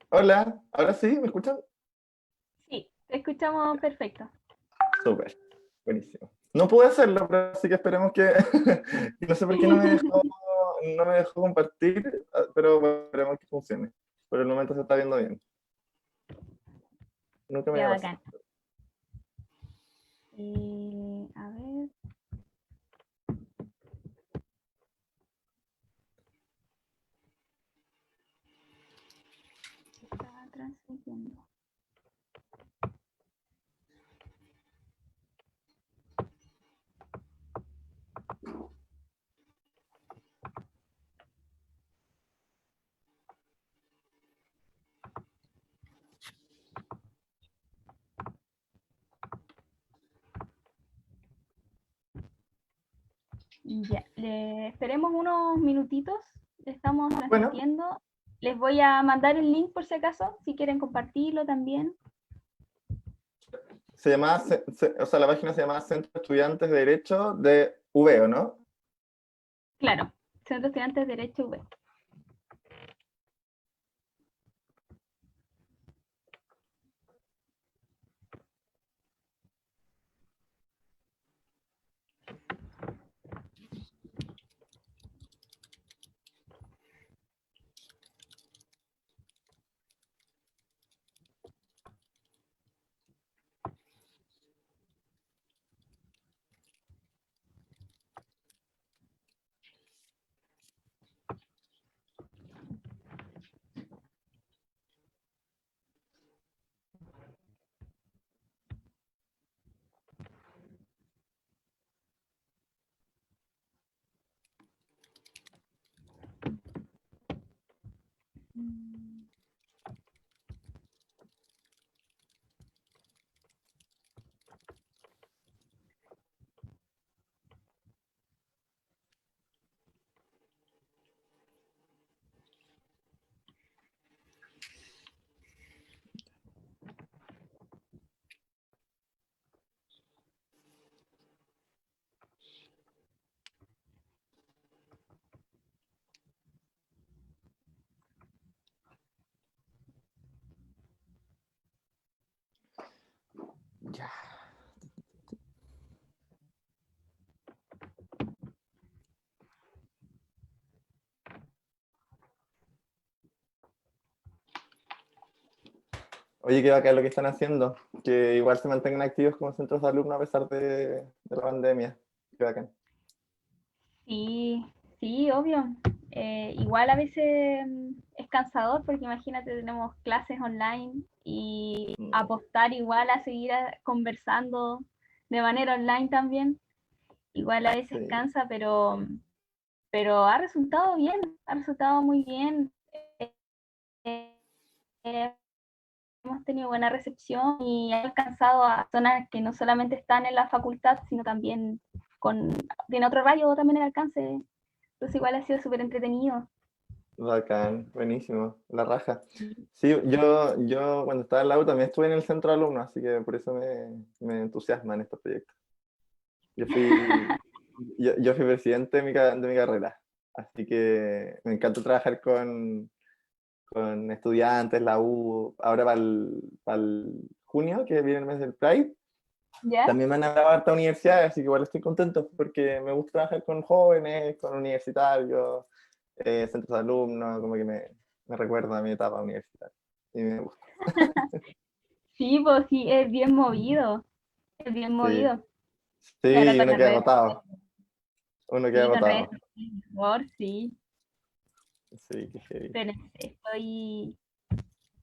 Hola, ¿ahora sí? ¿Me escuchan? Sí, te escuchamos perfecto. Súper, buenísimo. No pude hacerlo, pero así que esperemos que... No sé por qué no me dejó compartir, pero bueno, esperemos que funcione. Por el momento se está viendo bien. Nunca me Qué había bacán. pasado. A ver, estaba transmitiendo. Ya, esperemos unos minutitos. Estamos Bueno, transmitiendo. Les voy a mandar el link por si acaso, si quieren compartirlo también. se llamaba, o sea, la página se llamaba Centro de Estudiantes de Derecho de UVEO, ¿no? Claro, Centro de Estudiantes de Derecho V. Ya. Oye, qué bacán lo que están haciendo. Que igual se mantengan activos como centros de alumnos a pesar de la pandemia. Qué bacán. Sí, sí, obvio. Igual a veces es cansador porque imagínate, tenemos clases online y Mm, apostar igual a seguir conversando de manera online también. Igual a veces sí. cansa, pero ha resultado bien, ha resultado muy bien. Eh, eh, Hemos tenido buena recepción y ha alcanzado a personas que no solamente están en la facultad, sino también con, tiene otro rayo también el alcance. Entonces igual ha sido súper entretenido. Bacán, buenísimo, la raja. Sí, yo cuando estaba en la U también estuve en el centro de alumnos, así que por eso me entusiasman estos proyectos. Yo fui, yo fui presidente de mi carrera, así que me encanta trabajar con estudiantes, la U. Ahora para el junio, que viene el mes del Pride, ¿Ya? también me han hablado a harta universidades, así que igual estoy contento porque me gusta trabajar con jóvenes, con universitarios, centros de alumnos, como que me recuerda a mi etapa universitaria. Y me gusta. Sí, pues sí, es bien movido, es bien Sí, movido. Y ahora sí, con uno las queda redes agotado. sociales, Uno queda sí, con redes agotado. sociales, mejor, sí. Sí, qué heavy. Pero estoy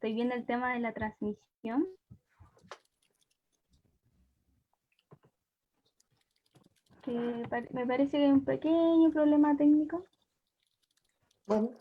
viendo el tema de la transmisión, que me parece que hay un pequeño problema técnico. Bueno,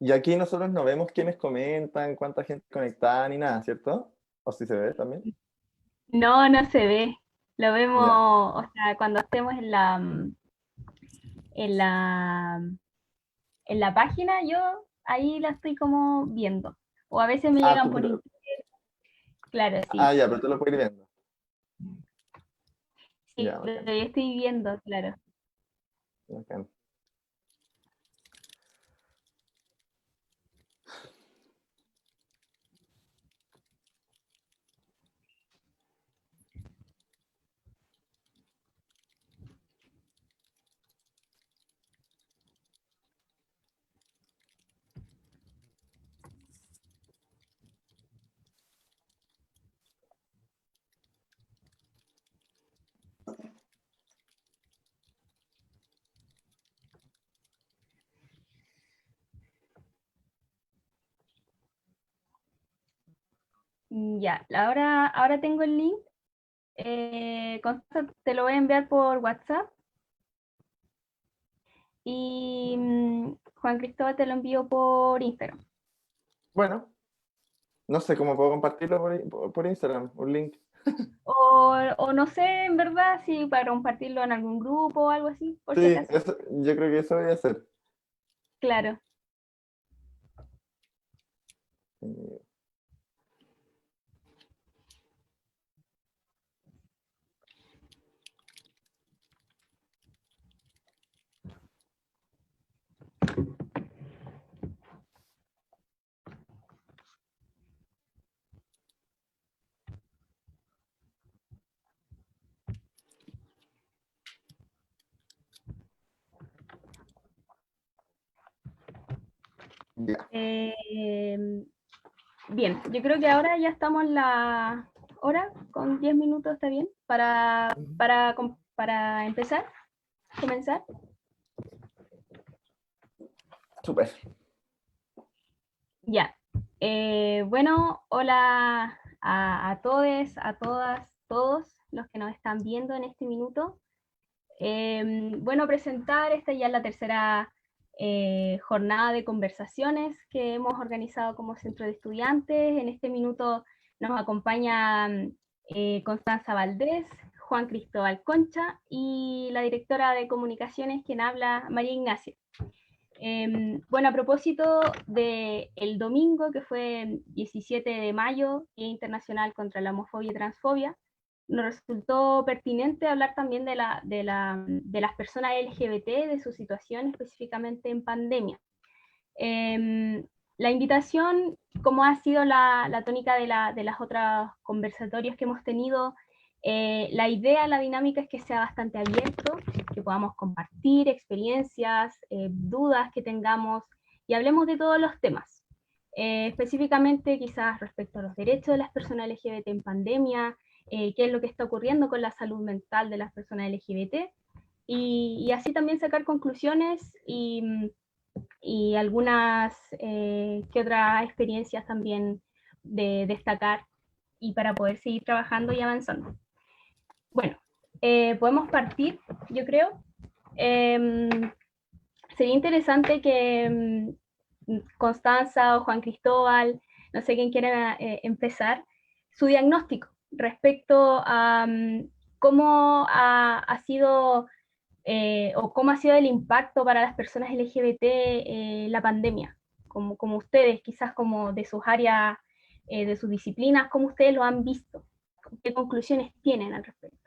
y aquí nosotros no vemos quiénes comentan, cuánta gente conectada ni nada, ¿cierto? ¿O si se ve también? No, no se ve. Lo Ya. vemos, o sea, cuando estemos en la, en la página, yo ahí la estoy como viendo. O a veces me Ah, llegan por internet, claro, sí. ya, pero tú lo puedes ir viendo. Sí, Ya, lo bacán, estoy viendo, claro. bacán. Ya, ahora tengo el link. Constanza, te lo voy a enviar por WhatsApp. Y Juan Cristóbal te lo envío por Instagram. Bueno, no sé cómo puedo compartirlo por Instagram, un link. O no sé, en verdad, si para compartirlo en algún grupo o algo así, por si Sí, acaso. eso, yo creo que eso voy a hacer. Claro. Ya. Eh, bien, yo creo que ahora ya estamos en la hora, con 10 minutos está bien, para empezar, comenzar. Súper. Ya. Bueno, hola a todos, a todas, todos los que nos están viendo en este minuto. Bueno, presentar, esta ya es la tercera jornada de conversaciones que hemos organizado como centro de estudiantes. En este minuto nos acompaña Constanza Valdés, Juan Cristóbal Concha y la directora de comunicaciones, quien habla, María Ignacia. Bueno, a propósito del domingo, que fue 17 de mayo, Día Internacional contra la Homofobia y Transfobia, nos resultó pertinente hablar también de las personas LGBT, de su situación específicamente en pandemia. La invitación, como ha sido la tónica de las otras conversatorios que hemos tenido, la idea, la dinámica es que sea bastante abierto, que podamos compartir experiencias, dudas que tengamos y hablemos de todos los temas. Específicamente quizás respecto a los derechos de las personas LGBT en pandemia, qué es lo que está ocurriendo con la salud mental de las personas LGBT y así también sacar conclusiones y algunas que otras experiencias también de destacar y para poder seguir trabajando y avanzando. Bueno, podemos partir, yo creo. Eh, Sería interesante que Constanza o Juan Cristóbal, no sé quién quiera empezar, su diagnóstico respecto a cómo ha sido o cómo ha sido el impacto para las personas LGBT la pandemia, como ustedes, quizás como de sus áreas, de sus disciplinas, cómo ustedes lo han visto, qué conclusiones tienen al respecto.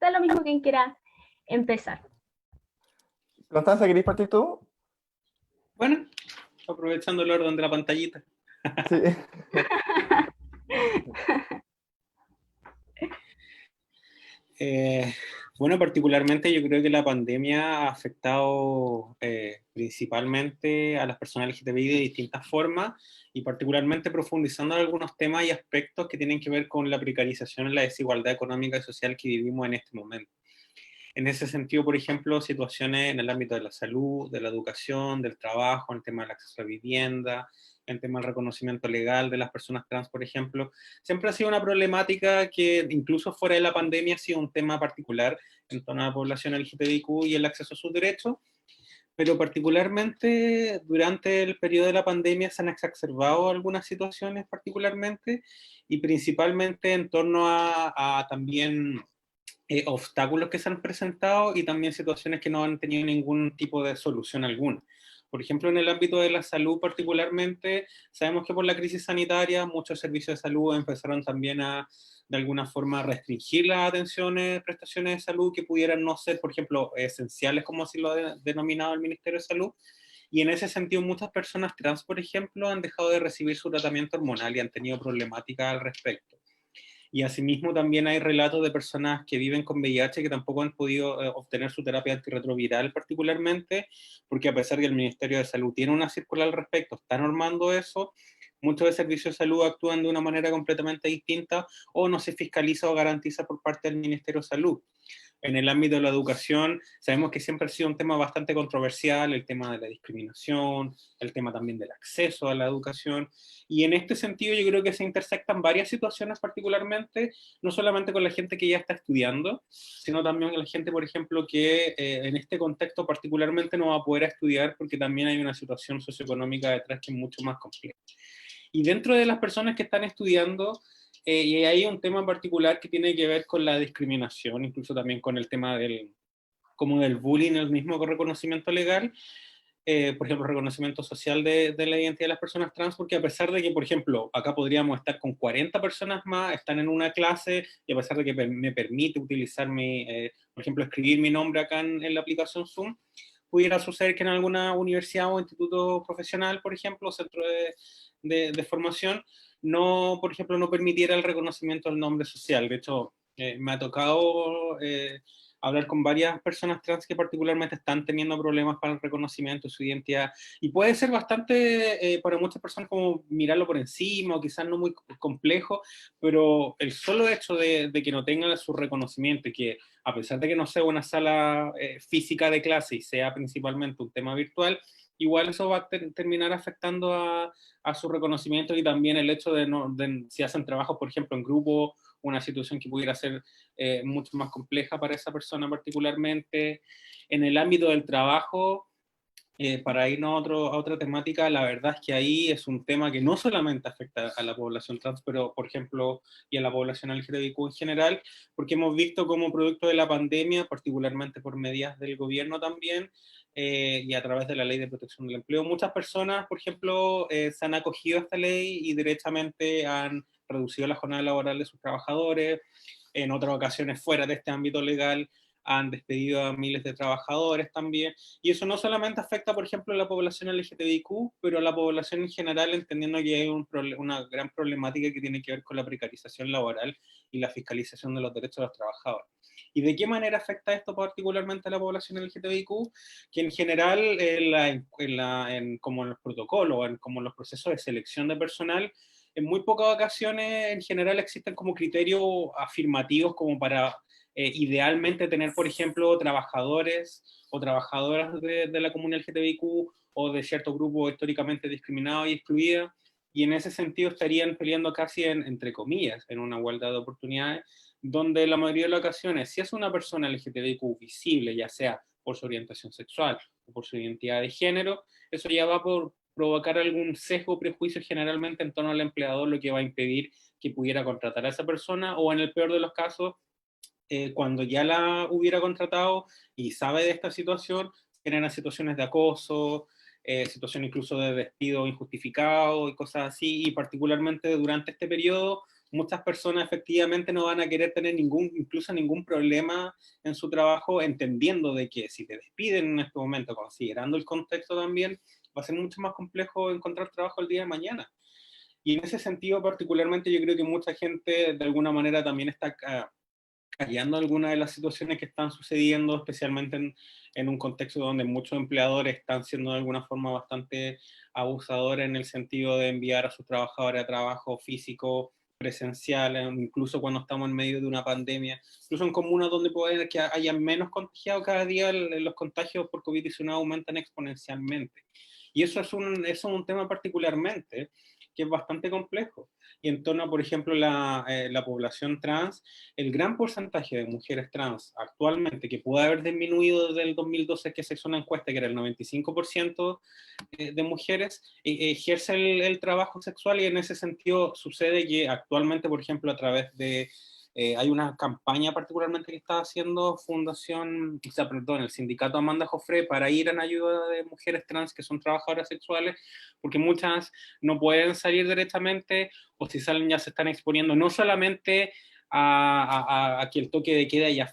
Da lo mismo quien quiera empezar. Constanza, ¿queréis partir tú? Bueno, aprovechando el orden de la pantallita. Sí. Eh, bueno, particularmente yo creo que la pandemia ha afectado principalmente a las personas LGTBI de distintas formas y particularmente profundizando en algunos temas y aspectos que tienen que ver con la precarización y la desigualdad económica y social que vivimos en este momento. En ese sentido, por ejemplo, situaciones en el ámbito de la salud, de la educación, del trabajo, en el tema del acceso a vivienda, en el tema del reconocimiento legal de las personas trans, por ejemplo, siempre ha sido una problemática que incluso fuera de la pandemia ha sido un tema particular en torno a la población LGTBIQ y el acceso a sus derechos, pero particularmente durante el periodo de la pandemia se han exacerbado algunas situaciones particularmente, y principalmente en torno a también obstáculos que se han presentado y también situaciones que no han tenido ningún tipo de solución alguna. Por ejemplo, en el ámbito de la salud particularmente, sabemos que por la crisis sanitaria muchos servicios de salud empezaron también a, de alguna forma, restringir las atenciones, prestaciones de salud que pudieran no ser, por ejemplo, esenciales, como así lo ha denominado el Ministerio de Salud. Y en ese sentido, muchas personas trans, por ejemplo, han dejado de recibir su tratamiento hormonal y han tenido problemáticas al respecto. Y asimismo también hay relatos de personas que viven con VIH que tampoco han podido obtener su terapia antirretroviral particularmente, porque a pesar que el Ministerio de Salud tiene una circular al respecto, está normando eso, muchos de servicios de salud actúan de una manera completamente distinta o no se fiscaliza o garantiza por parte del Ministerio de Salud. En el ámbito de la educación, sabemos que siempre ha sido un tema bastante controversial, el tema de la discriminación, el tema también del acceso a la educación, y en este sentido yo creo que se intersectan varias situaciones particularmente, no solamente con la gente que ya está estudiando, sino también con la gente, por ejemplo, que en este contexto particularmente no va a poder estudiar porque también hay una situación socioeconómica detrás que es mucho más compleja. Y dentro de las personas que están estudiando, y hay un tema particular que tiene que ver con la discriminación, incluso también con el tema del, como del bullying, el mismo reconocimiento legal, por ejemplo, reconocimiento social de la identidad de las personas trans, porque a pesar de que, por ejemplo, acá podríamos estar con 40 personas más, están en una clase, y a pesar de que me permite utilizar mi, por ejemplo, escribir mi nombre acá en la aplicación Zoom, pudiera suceder que en alguna universidad o instituto profesional, por ejemplo, centro de formación, no, por ejemplo, no permitiera el reconocimiento del nombre social. De hecho, me ha tocado hablar con varias personas trans que particularmente están teniendo problemas para el reconocimiento de su identidad, y puede ser bastante, para muchas personas, como mirarlo por encima, o quizás no muy complejo, pero el solo hecho de que no tengan su reconocimiento, y que a pesar de que no sea una sala física de clase y sea principalmente un tema virtual, igual eso va a terminar afectando a su reconocimiento, y también el hecho si hacen trabajos, por ejemplo, en grupo, una situación que pudiera ser mucho más compleja para esa persona particularmente. En el ámbito del trabajo, para irnos a otra temática, la verdad es que ahí es un tema que no solamente afecta a la población trans, pero, por ejemplo, y a la población LGTBIQ en general, porque hemos visto como producto de la pandemia, particularmente por medidas del gobierno también, y a través de la Ley de Protección del Empleo, muchas personas, por ejemplo, se han acogido a esta ley y derechamente han reducido la jornada laboral de sus trabajadores, en otras ocasiones fuera de este ámbito legal han despedido a miles de trabajadores también, y eso no solamente afecta, por ejemplo, a la población LGTBIQ, pero a la población en general, entendiendo que hay una gran problemática que tiene que ver con la precarización laboral y la fiscalización de los derechos de los trabajadores. ¿Y de qué manera afecta esto particularmente a la población LGTBIQ? Que en general, como en los protocolos, como en los procesos de selección de personal, en muy pocas ocasiones en general existen como criterios afirmativos como para idealmente tener, por ejemplo, trabajadores o trabajadoras de la comunidad LGTBIQ o de cierto grupo históricamente discriminado y excluido, y en ese sentido estarían peleando casi entre comillas, en una igualdad de oportunidades, donde la mayoría de las ocasiones, si es una persona LGTBIQ visible, ya sea por su orientación sexual o por su identidad de género, eso ya va por provocar algún sesgo o prejuicio generalmente en torno al empleador, lo que va a impedir que pudiera contratar a esa persona, o en el peor de los casos, cuando ya la hubiera contratado y sabe de esta situación, genera situaciones de acoso, situaciones incluso de despido injustificado y cosas así, y particularmente durante este periodo, muchas personas efectivamente no van a querer tener incluso ningún problema en su trabajo, entendiendo de que si te despiden en este momento, considerando el contexto también, va a ser mucho más complejo encontrar trabajo el día de mañana. Y en ese sentido, particularmente, yo creo que mucha gente de alguna manera también está callando algunas de las situaciones que están sucediendo, especialmente en un contexto donde muchos empleadores están siendo de alguna forma bastante abusadores en el sentido de enviar a sus trabajadores a trabajo físico, presencial, incluso cuando estamos en medio de una pandemia, incluso en comunas donde puede que haya menos contagiados cada día, los contagios por COVID-19 aumentan exponencialmente. Y eso es un tema particularmente que es bastante complejo. y en torno a, por ejemplo, la población trans, el gran porcentaje de mujeres trans actualmente, que puede haber disminuido desde el 2012 que se hizo una encuesta, que era el 95% de mujeres, ejerce el trabajo sexual, y en ese sentido sucede que actualmente, por ejemplo, a través de hay una campaña particularmente que está haciendo el sindicato Amanda Jofré, para ir en ayuda de mujeres trans que son trabajadoras sexuales, porque muchas no pueden salir directamente, o si salen ya se están exponiendo no solamente a que el toque de queda ya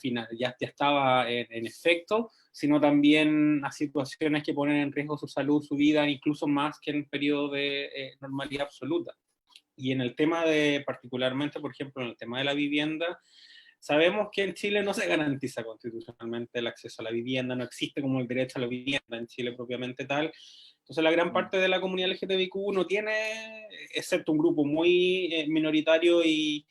estaba en efecto, sino también a situaciones que ponen en riesgo su salud, su vida, incluso más que en periodo de normalidad absoluta. Y en el tema particularmente, por ejemplo, en el tema de la vivienda, sabemos que en Chile no se garantiza constitucionalmente el acceso a la vivienda, no existe como el derecho a la vivienda en Chile propiamente tal. Entonces la gran parte de la comunidad LGTBIQ no tiene, excepto un grupo muy minoritario y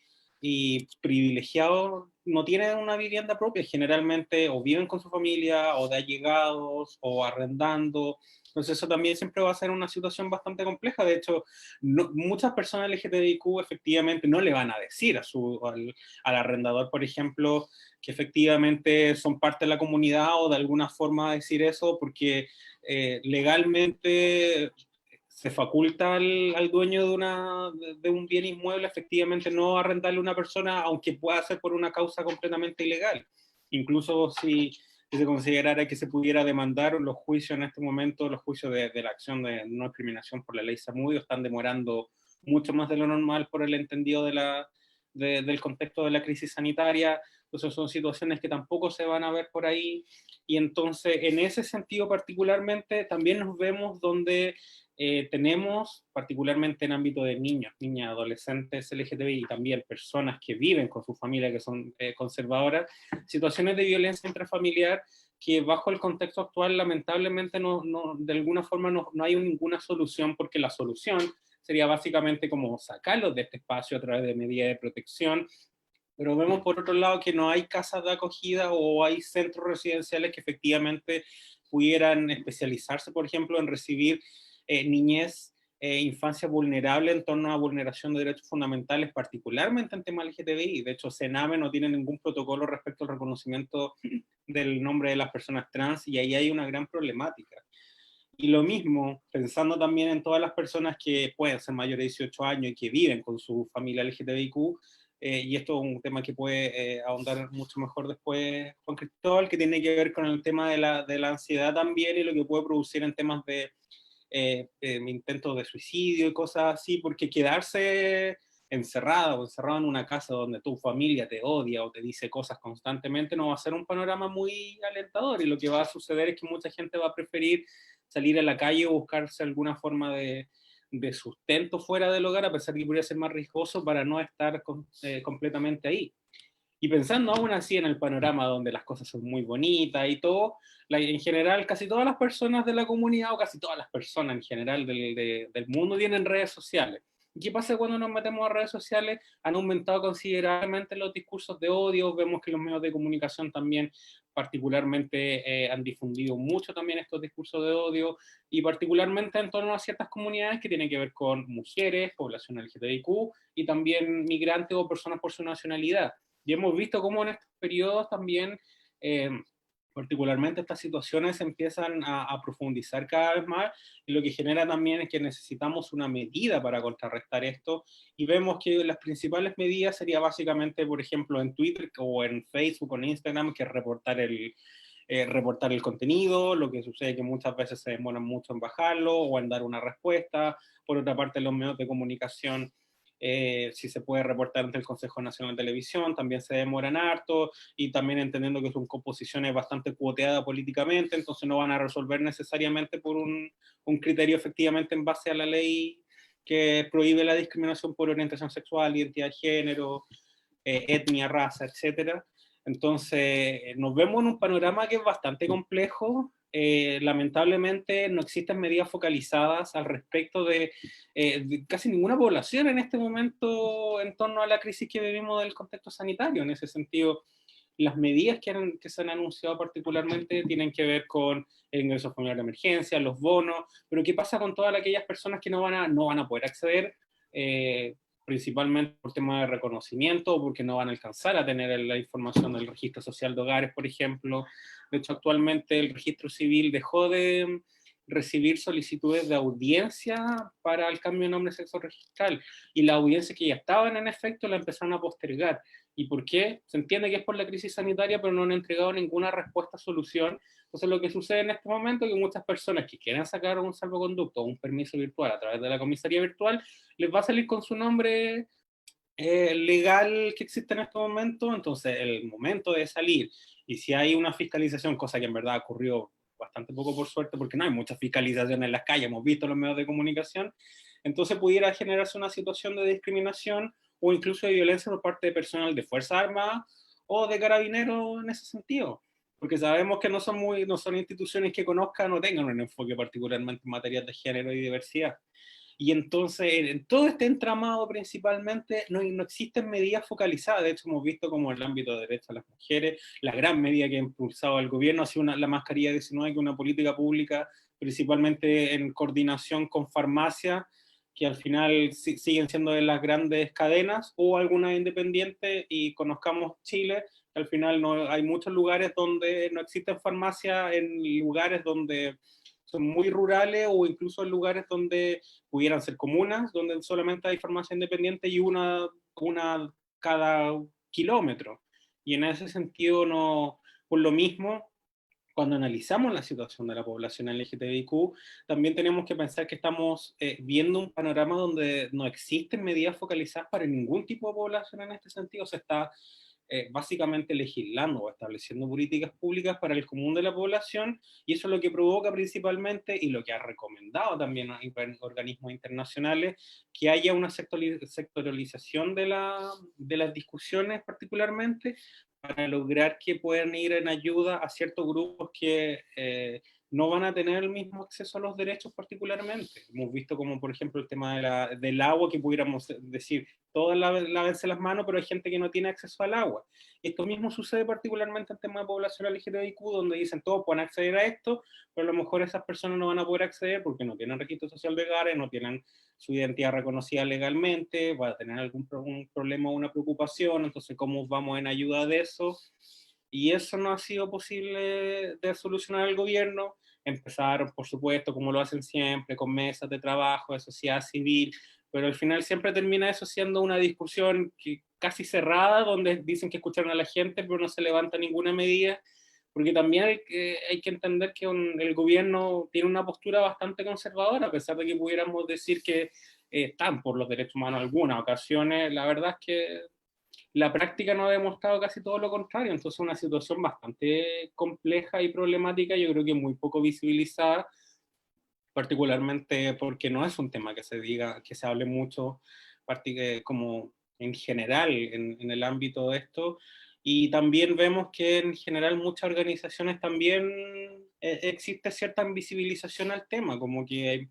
privilegiado, no tienen una vivienda propia. Generalmente o viven con su familia, o de allegados, o arrendando. Entonces eso también siempre va a ser una situación bastante compleja. De hecho, muchas personas LGTBIQ efectivamente no le van a decir al arrendador, por ejemplo, que efectivamente son parte de la comunidad, o de alguna forma decir eso, porque legalmente se faculta al dueño de un bien inmueble efectivamente no arrendarle a una persona, aunque pueda ser por una causa completamente ilegal. Incluso si se considerara que se pudiera demandar, los juicios en este momento, los juicios de la acción de no discriminación por la ley Zamudio, están demorando mucho más de lo normal por el entendido del contexto de la crisis sanitaria. Entonces son situaciones que tampoco se van a ver por ahí, y entonces en ese sentido particularmente también nos vemos donde tenemos, particularmente en ámbito de niños, niñas, adolescentes LGTBI, y también personas que viven con su familia, que son conservadoras, situaciones de violencia intrafamiliar que bajo el contexto actual lamentablemente de alguna forma no hay ninguna solución, porque la solución sería básicamente como sacarlos de este espacio a través de medidas de protección. Pero vemos por otro lado que no hay casas de acogida o hay centros residenciales que efectivamente pudieran especializarse, por ejemplo, en recibir niñez, infancia vulnerable en torno a vulneración de derechos fundamentales, particularmente en temas LGTBI. De hecho, CENAME no tiene ningún protocolo respecto al reconocimiento del nombre de las personas trans, y ahí hay una gran problemática. Y lo mismo, pensando también en todas las personas que pueden ser mayores de 18 años y que viven con su familia LGTBIQ, y esto es un tema que puede ahondar mucho mejor después Juan Cristóbal, que tiene que ver con el tema de la ansiedad también, y lo que puede producir en temas de intentos de suicidio y cosas así, porque quedarse encerrada o encerrado en una casa donde tu familia te odia o te dice cosas constantemente no va a ser un panorama muy alentador, y lo que va a suceder es que mucha gente va a preferir salir a la calle o buscarse alguna forma de sustento fuera del hogar, a pesar de que podría ser más riesgoso, para no estar completamente ahí. Y pensando aún así en el panorama donde las cosas son muy bonitas y todo, en general casi todas las personas de la comunidad, o casi todas las personas en general del mundo, tienen redes sociales. ¿Y qué pasa cuando nos metemos a redes sociales? Han aumentado considerablemente los discursos de odio. Vemos que los medios de comunicación también particularmente han difundido mucho también estos discursos de odio, y particularmente en torno a ciertas comunidades que tienen que ver con mujeres, población LGTBIQ, y también migrantes o personas por su nacionalidad. Y hemos visto cómo en estos periodos también, particularmente estas situaciones empiezan a profundizar cada vez más, y lo que genera también es que necesitamos una medida para contrarrestar esto, y vemos que las principales medidas sería básicamente, por ejemplo, en Twitter o en Facebook o en Instagram, que reportar el contenido. Lo que sucede es que muchas veces se demoran mucho en bajarlo o en dar una respuesta. Por otra parte, los medios de comunicación, si se puede reportar ante el Consejo Nacional de Televisión, también se demoran harto, y también entendiendo que son composiciones bastante cuoteadas políticamente, entonces no van a resolver necesariamente por un criterio efectivamente en base a la ley que prohíbe la discriminación por orientación sexual, identidad de género, etnia, raza, etcétera. Entonces, nos vemos en un panorama que es bastante complejo. Lamentablemente no existen medidas focalizadas al respecto de casi ninguna población en este momento en torno a la crisis que vivimos del contexto sanitario. En ese sentido, las medidas que se han anunciado particularmente tienen que ver con el ingreso familiar de emergencia, los bonos, pero ¿qué pasa con todas aquellas personas que no van a poder acceder principalmente por tema de reconocimiento, o porque no van a alcanzar a tener la información del registro social de hogares, por ejemplo. De hecho, actualmente el registro civil dejó de recibir solicitudes de audiencia para el cambio de nombre sexo registral, y las audiencias que ya estaban en efecto la empezaron a postergar. ¿Y por qué? Se entiende que es por la crisis sanitaria, pero no han entregado ninguna respuesta, solución. Entonces lo que sucede en este momento es que muchas personas que quieren sacar un salvoconducto o un permiso virtual a través de la comisaría virtual, les va a salir con su nombre legal que existe en este momento. Entonces el momento de salir, y si hay una fiscalización, cosa que en verdad ocurrió bastante poco por suerte, porque no hay mucha fiscalización en las calles, hemos visto los medios de comunicación, entonces pudiera generarse una situación de discriminación o incluso de violencia por parte de personal de Fuerzas Armadas o de Carabineros en ese sentido, porque sabemos que no son instituciones que conozcan o tengan un enfoque particularmente en materias de género y diversidad. Y entonces, en todo este entramado principalmente, no existen medidas focalizadas. De hecho, hemos visto como en el ámbito de derechos a las mujeres, la gran medida que ha impulsado el gobierno ha sido la mascarilla 19, que es una política pública principalmente en coordinación con farmacias, que al final siguen siendo de las grandes cadenas o algunas independientes, y conozcamos Chile, que al final no, hay muchos lugares donde no existen farmacias, en lugares donde son muy rurales o incluso en lugares donde pudieran ser comunas, donde solamente hay farmacia independiente y una cada kilómetro. Y en ese sentido, no, por lo mismo, cuando analizamos la situación de la población LGTBIQ, también tenemos que pensar que estamos viendo un panorama donde no existen medidas focalizadas para ningún tipo de población en este sentido. Se está básicamente legislando o estableciendo políticas públicas para el común de la población, y eso es lo que provoca principalmente, y lo que ha recomendado también a organismos internacionales, que haya una sectorialización de las discusiones particularmente, para lograr que puedan ir en ayuda a ciertos grupos que no van a tener el mismo acceso a los derechos particularmente. Hemos visto como, por ejemplo, el tema del agua, que pudiéramos decir, todos lávense las manos, pero hay gente que no tiene acceso al agua. Esto mismo sucede particularmente en tema de población LGTBIQ, donde dicen todos pueden acceder a esto, pero a lo mejor esas personas no van a poder acceder porque no tienen registro social de hogares, no tienen su identidad reconocida legalmente, va a tener algún un problema o una preocupación. Entonces, ¿cómo vamos en ayuda de eso? Y eso no ha sido posible de solucionar el gobierno. Empezaron, por supuesto, como lo hacen siempre, con mesas de trabajo, de sociedad civil, pero al final siempre termina eso siendo una discusión casi cerrada, donde dicen que escucharon a la gente, pero no se levanta ninguna medida, porque también hay que entender que el gobierno tiene una postura bastante conservadora, a pesar de que pudiéramos decir que están por los derechos humanos en algunas ocasiones. La verdad es que la práctica no ha demostrado casi todo lo contrario. Entonces, una situación bastante compleja y problemática, yo creo que muy poco visibilizada, particularmente porque no es un tema que se diga, que se hable mucho, como en general en el ámbito de esto. Y también vemos que en general muchas organizaciones también existe cierta invisibilización al tema, como que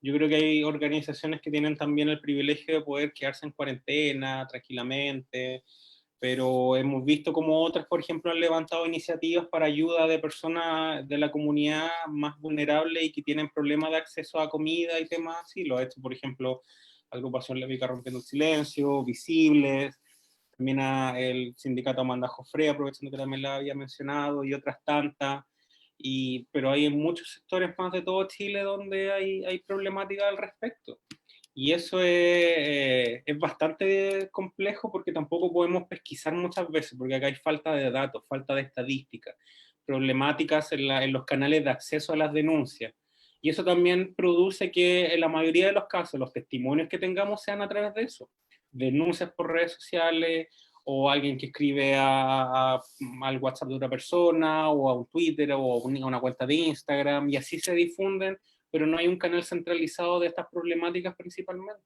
yo creo que hay organizaciones que tienen también el privilegio de poder quedarse en cuarentena tranquilamente, pero hemos visto como otras, por ejemplo, han levantado iniciativas para ayuda de personas de la comunidad más vulnerable y que tienen problemas de acceso a comida y temas así. Lo ha hecho, por ejemplo, la agrupación Lésbica Rompiendo el Silencio, Visibles, también el sindicato Amanda Jofre, aprovechando que también la había mencionado, y otras tantas. Pero hay muchos sectores más de todo Chile donde hay problemática al respecto. Y eso es bastante complejo, porque tampoco podemos pesquisar muchas veces, porque acá hay falta de datos, falta de estadísticas, problemáticas en los canales de acceso a las denuncias. Y eso también produce que en la mayoría de los casos los testimonios que tengamos sean a través de eso. Denuncias por redes sociales, o alguien que escribe al WhatsApp de otra persona, o a un Twitter, o a una cuenta de Instagram, y así se difunden, pero no hay un canal centralizado de estas problemáticas principalmente.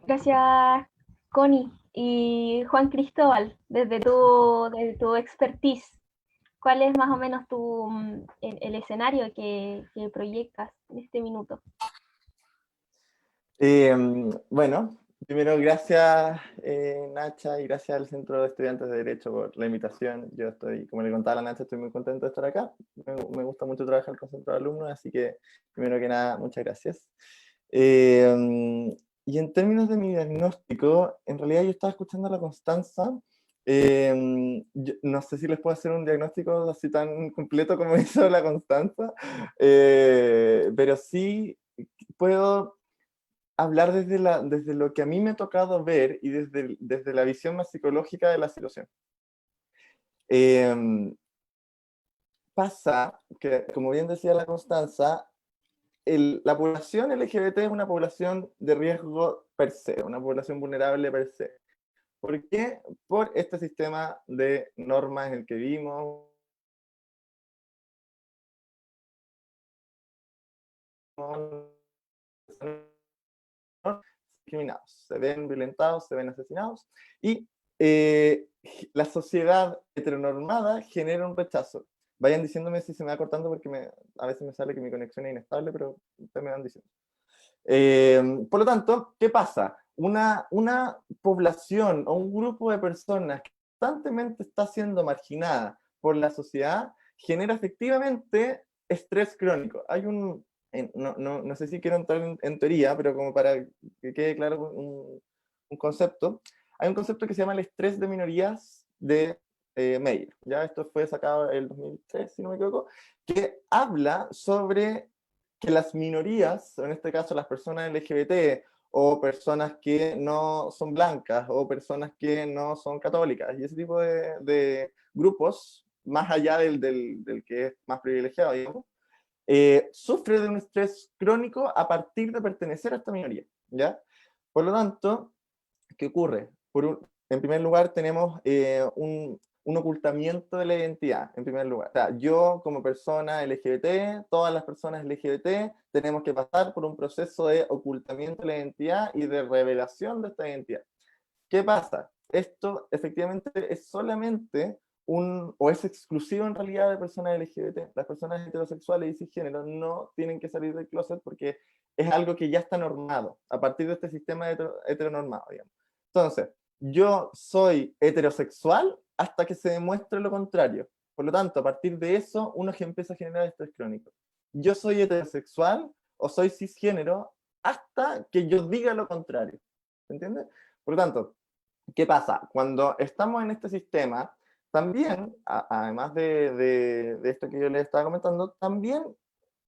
Gracias, Connie. Y Juan Cristóbal, desde tu expertise, ¿cuál es más o menos el escenario que proyectas en este minuto? Bueno, Primero, gracias Nacha y gracias al Centro de Estudiantes de Derecho por la invitación. Yo estoy, como le contaba a la Nacha, estoy muy contento de estar acá. Me gusta mucho trabajar con Centro de Alumnos, así que primero que nada, muchas gracias. Y en términos de mi diagnóstico, en realidad yo estaba escuchando a la Constanza. No sé si les puedo hacer un diagnóstico así tan completo como hizo la Constanza, pero sí puedo hablar desde lo que a mí me ha tocado ver y desde la visión más psicológica de la situación. Pasa que, como bien decía la Constanza, la población LGBT es una población de riesgo per se, una población vulnerable per se. ¿Por qué? Por este sistema de normas en el que vivimos, discriminados, se ven violentados, se ven asesinados, y la sociedad heteronormada genera un rechazo. Vayan diciéndome si se me va cortando porque a veces me sale que mi conexión es inestable, pero ustedes me van diciendo. Por lo tanto, ¿qué pasa? Una población o un grupo de personas que constantemente está siendo marginada por la sociedad genera efectivamente estrés crónico. No sé si quiero entrar en teoría, pero como para que quede claro un concepto, hay un concepto que se llama el estrés de minorías de Meyer. Ya esto fue sacado en el 2003, si no me equivoco, que habla sobre que las minorías, en este caso las personas LGBT, o personas que no son blancas, o personas que no son católicas, y ese tipo de grupos, más allá del que es más privilegiado, digamos, sufre de un estrés crónico a partir de pertenecer a esta minoría, ¿ya? Por lo tanto, ¿qué ocurre? En primer lugar, tenemos un ocultamiento de la identidad, en primer lugar. O sea, yo como persona LGBT, todas las personas LGBT, tenemos que pasar por un proceso de ocultamiento de la identidad y de revelación de esta identidad. ¿Qué pasa? Esto efectivamente es solamente o es exclusivo en realidad de personas LGBT. Las personas heterosexuales y cisgénero no tienen que salir del closet porque es algo que ya está normado, a partir de este sistema heteronormado, digamos. Entonces, yo soy heterosexual hasta que se demuestre lo contrario. Por lo tanto, a partir de eso, uno que empieza a generar estrés crónico. Yo soy heterosexual o soy cisgénero hasta que yo diga lo contrario. ¿Entiendes? Por lo tanto, ¿qué pasa? Cuando estamos en este sistema, también, además de esto que yo les estaba comentando, también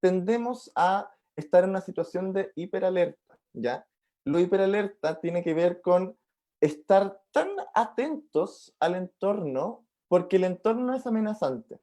tendemos a estar en una situación de hiperalerta, ¿ya? Lo hiperalerta tiene que ver con estar tan atentos al entorno porque el entorno es amenazante.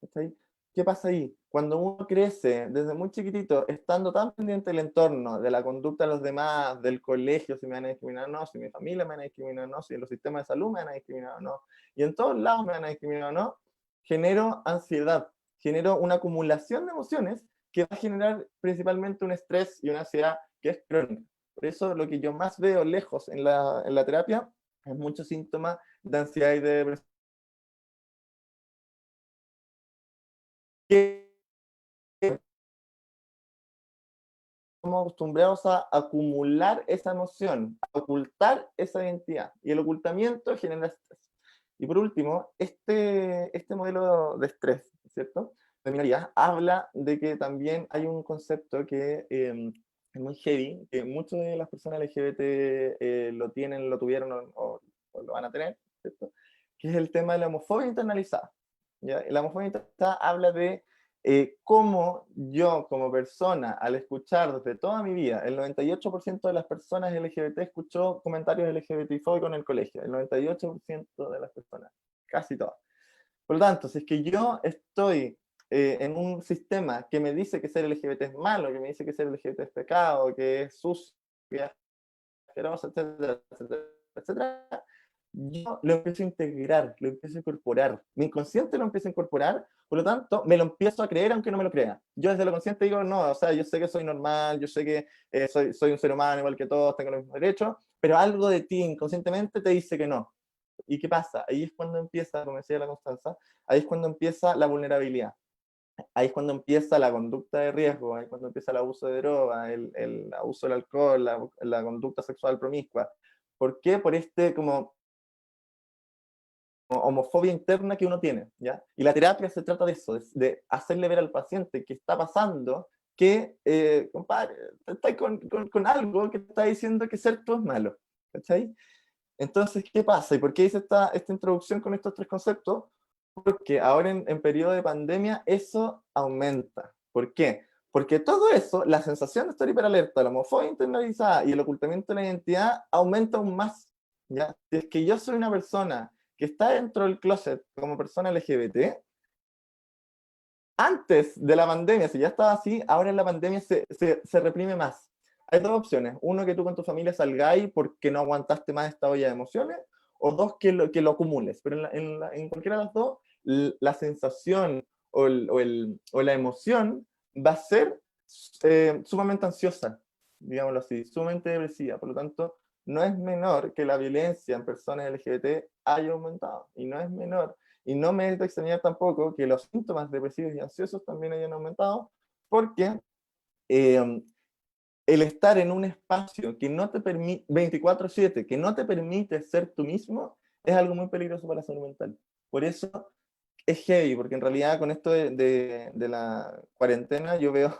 ¿Cachai? ¿Qué pasa ahí? Cuando uno crece desde muy chiquitito, estando tan pendiente del entorno, de la conducta de los demás, del colegio, si me van a discriminar o no, si mi familia me van a discriminar o no, si en los sistemas de salud me van a discriminar o no, y en todos lados me van a discriminar o no, genero ansiedad, genero una acumulación de emociones que va a generar principalmente un estrés y una ansiedad que es crónica. Por eso lo que yo más veo lejos en la terapia es muchos síntomas de ansiedad y de depresión que estamos acostumbrados a acumular esa emoción, a ocultar esa identidad. Y el ocultamiento genera estrés. Y por último, este modelo de estrés, ¿cierto? De minoría, habla de que también hay un concepto que es muy heavy, que muchas de las personas LGBT lo tienen, lo tuvieron o lo van a tener, ¿cierto? Que es el tema de la homofobia internalizada. ¿Ya? La homofobia internalizada habla de cómo yo como persona, al escuchar desde toda mi vida, el 98% de las personas LGBT escuchó comentarios LGBTfóbicos en el colegio, el 98% de las personas, casi todas. Por lo tanto, si es que yo estoy en un sistema que me dice que ser LGBT es malo, que me dice que ser LGBT es pecado, que es sucio, que es asqueroso, etcétera, etcétera, etcétera, yo lo empiezo a integrar, lo empiezo a incorporar. Mi inconsciente lo empiezo a incorporar, por lo tanto, me lo empiezo a creer aunque no me lo crea. Yo desde lo consciente digo, no, o sea, yo sé que soy normal, yo sé que soy un ser humano igual que todos, tengo los mismos derechos, pero algo de ti inconscientemente te dice que no. ¿Y qué pasa? Ahí es cuando empieza, como decía la Constanza, ahí es cuando empieza la vulnerabilidad. ahí es cuando empieza la conducta de riesgo, ahí es cuando empieza el abuso de droga, el abuso del alcohol, la conducta sexual promiscua. ¿Por qué? Por este como homofobia interna que uno tiene, ¿ya? Y la terapia se trata de eso, de hacerle ver al paciente que está pasando, que, compadre, estás con algo que te está diciendo que ser tú es malo, ¿cachai? Entonces, ¿qué pasa? ¿Y por qué hice esta introducción con estos tres conceptos? Porque ahora en periodo de pandemia eso aumenta. ¿Por qué? Porque todo eso, la sensación de estar hiperalerta, la homofobia internalizada y el ocultamiento de la identidad aumenta aún más, ¿ya? Si es que yo soy una persona que está dentro del closet como persona LGBT, antes de la pandemia, si ya estaba así, ahora en la pandemia se reprime más. Hay dos opciones. Uno, que tú con tu familia salgáis porque no aguantaste más esta olla de emociones, o dos, que lo acumules. Pero en cualquiera de las dos, la sensación o la emoción va a ser sumamente ansiosa, digámoslo así, sumamente depresiva. Por lo tanto, no es menor que la violencia en personas LGBT haya aumentado. Y no es menor y no me es de extrañar tampoco que los síntomas depresivos y ansiosos también hayan aumentado, porque eh, el estar en un espacio que no te permite, 24/7, que no te permite ser tú mismo, es algo muy peligroso para la salud mental. Por eso es heavy, porque en realidad con esto de la cuarentena yo veo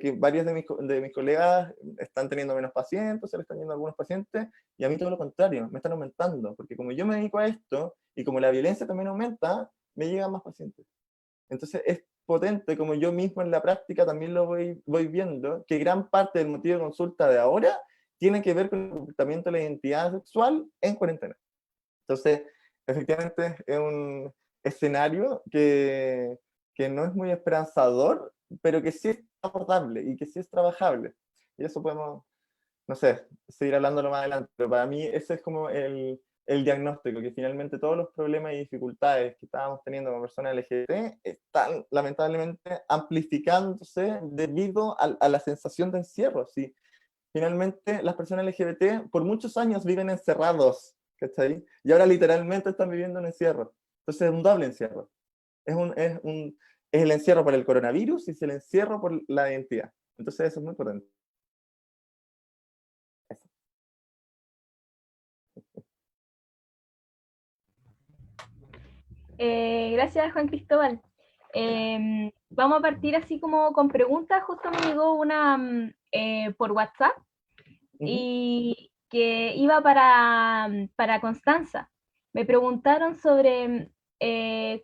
que varios de mis colegas están teniendo menos pacientes, se le están yendo algunos pacientes, y a mí todo lo contrario, me están aumentando, porque como yo me dedico a esto, y como la violencia también aumenta, me llegan más pacientes. Entonces es potente, como yo mismo en la práctica también lo voy viendo, que gran parte del motivo de consulta de ahora tiene que ver con el comportamiento de la identidad sexual en cuarentena. Entonces, efectivamente es un escenario que no es muy esperanzador, pero que sí es abordable y que sí es trabajable. Y eso podemos, no sé, seguir hablándolo más adelante, pero para mí ese es como el diagnóstico, que finalmente todos los problemas y dificultades que estábamos teniendo con personas LGBT están lamentablemente amplificándose debido a la sensación de encierro. ¿Sí? Finalmente las personas LGBT por muchos años viven encerrados, ¿cachai? Y ahora literalmente están viviendo un encierro. Entonces es un doble encierro. Es el encierro por el coronavirus y es el encierro por la identidad. Entonces eso es muy potente. Eso. Gracias, Juan Cristóbal. Vamos a partir así como con preguntas. Justo me llegó una por WhatsApp y que iba para Constanza. Me preguntaron sobre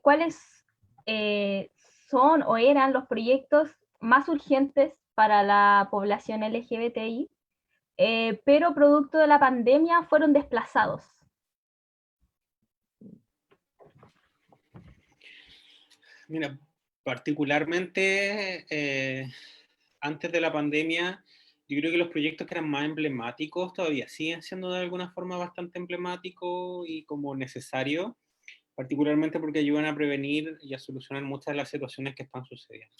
cuáles eh, son o eran los proyectos más urgentes para la población LGBTI, pero producto de la pandemia fueron desplazados. Mira, particularmente antes de la pandemia, yo creo que los proyectos que eran más emblemáticos todavía siguen siendo de alguna forma bastante emblemáticos y como necesarios, particularmente porque ayudan a prevenir y a solucionar muchas de las situaciones que están sucediendo.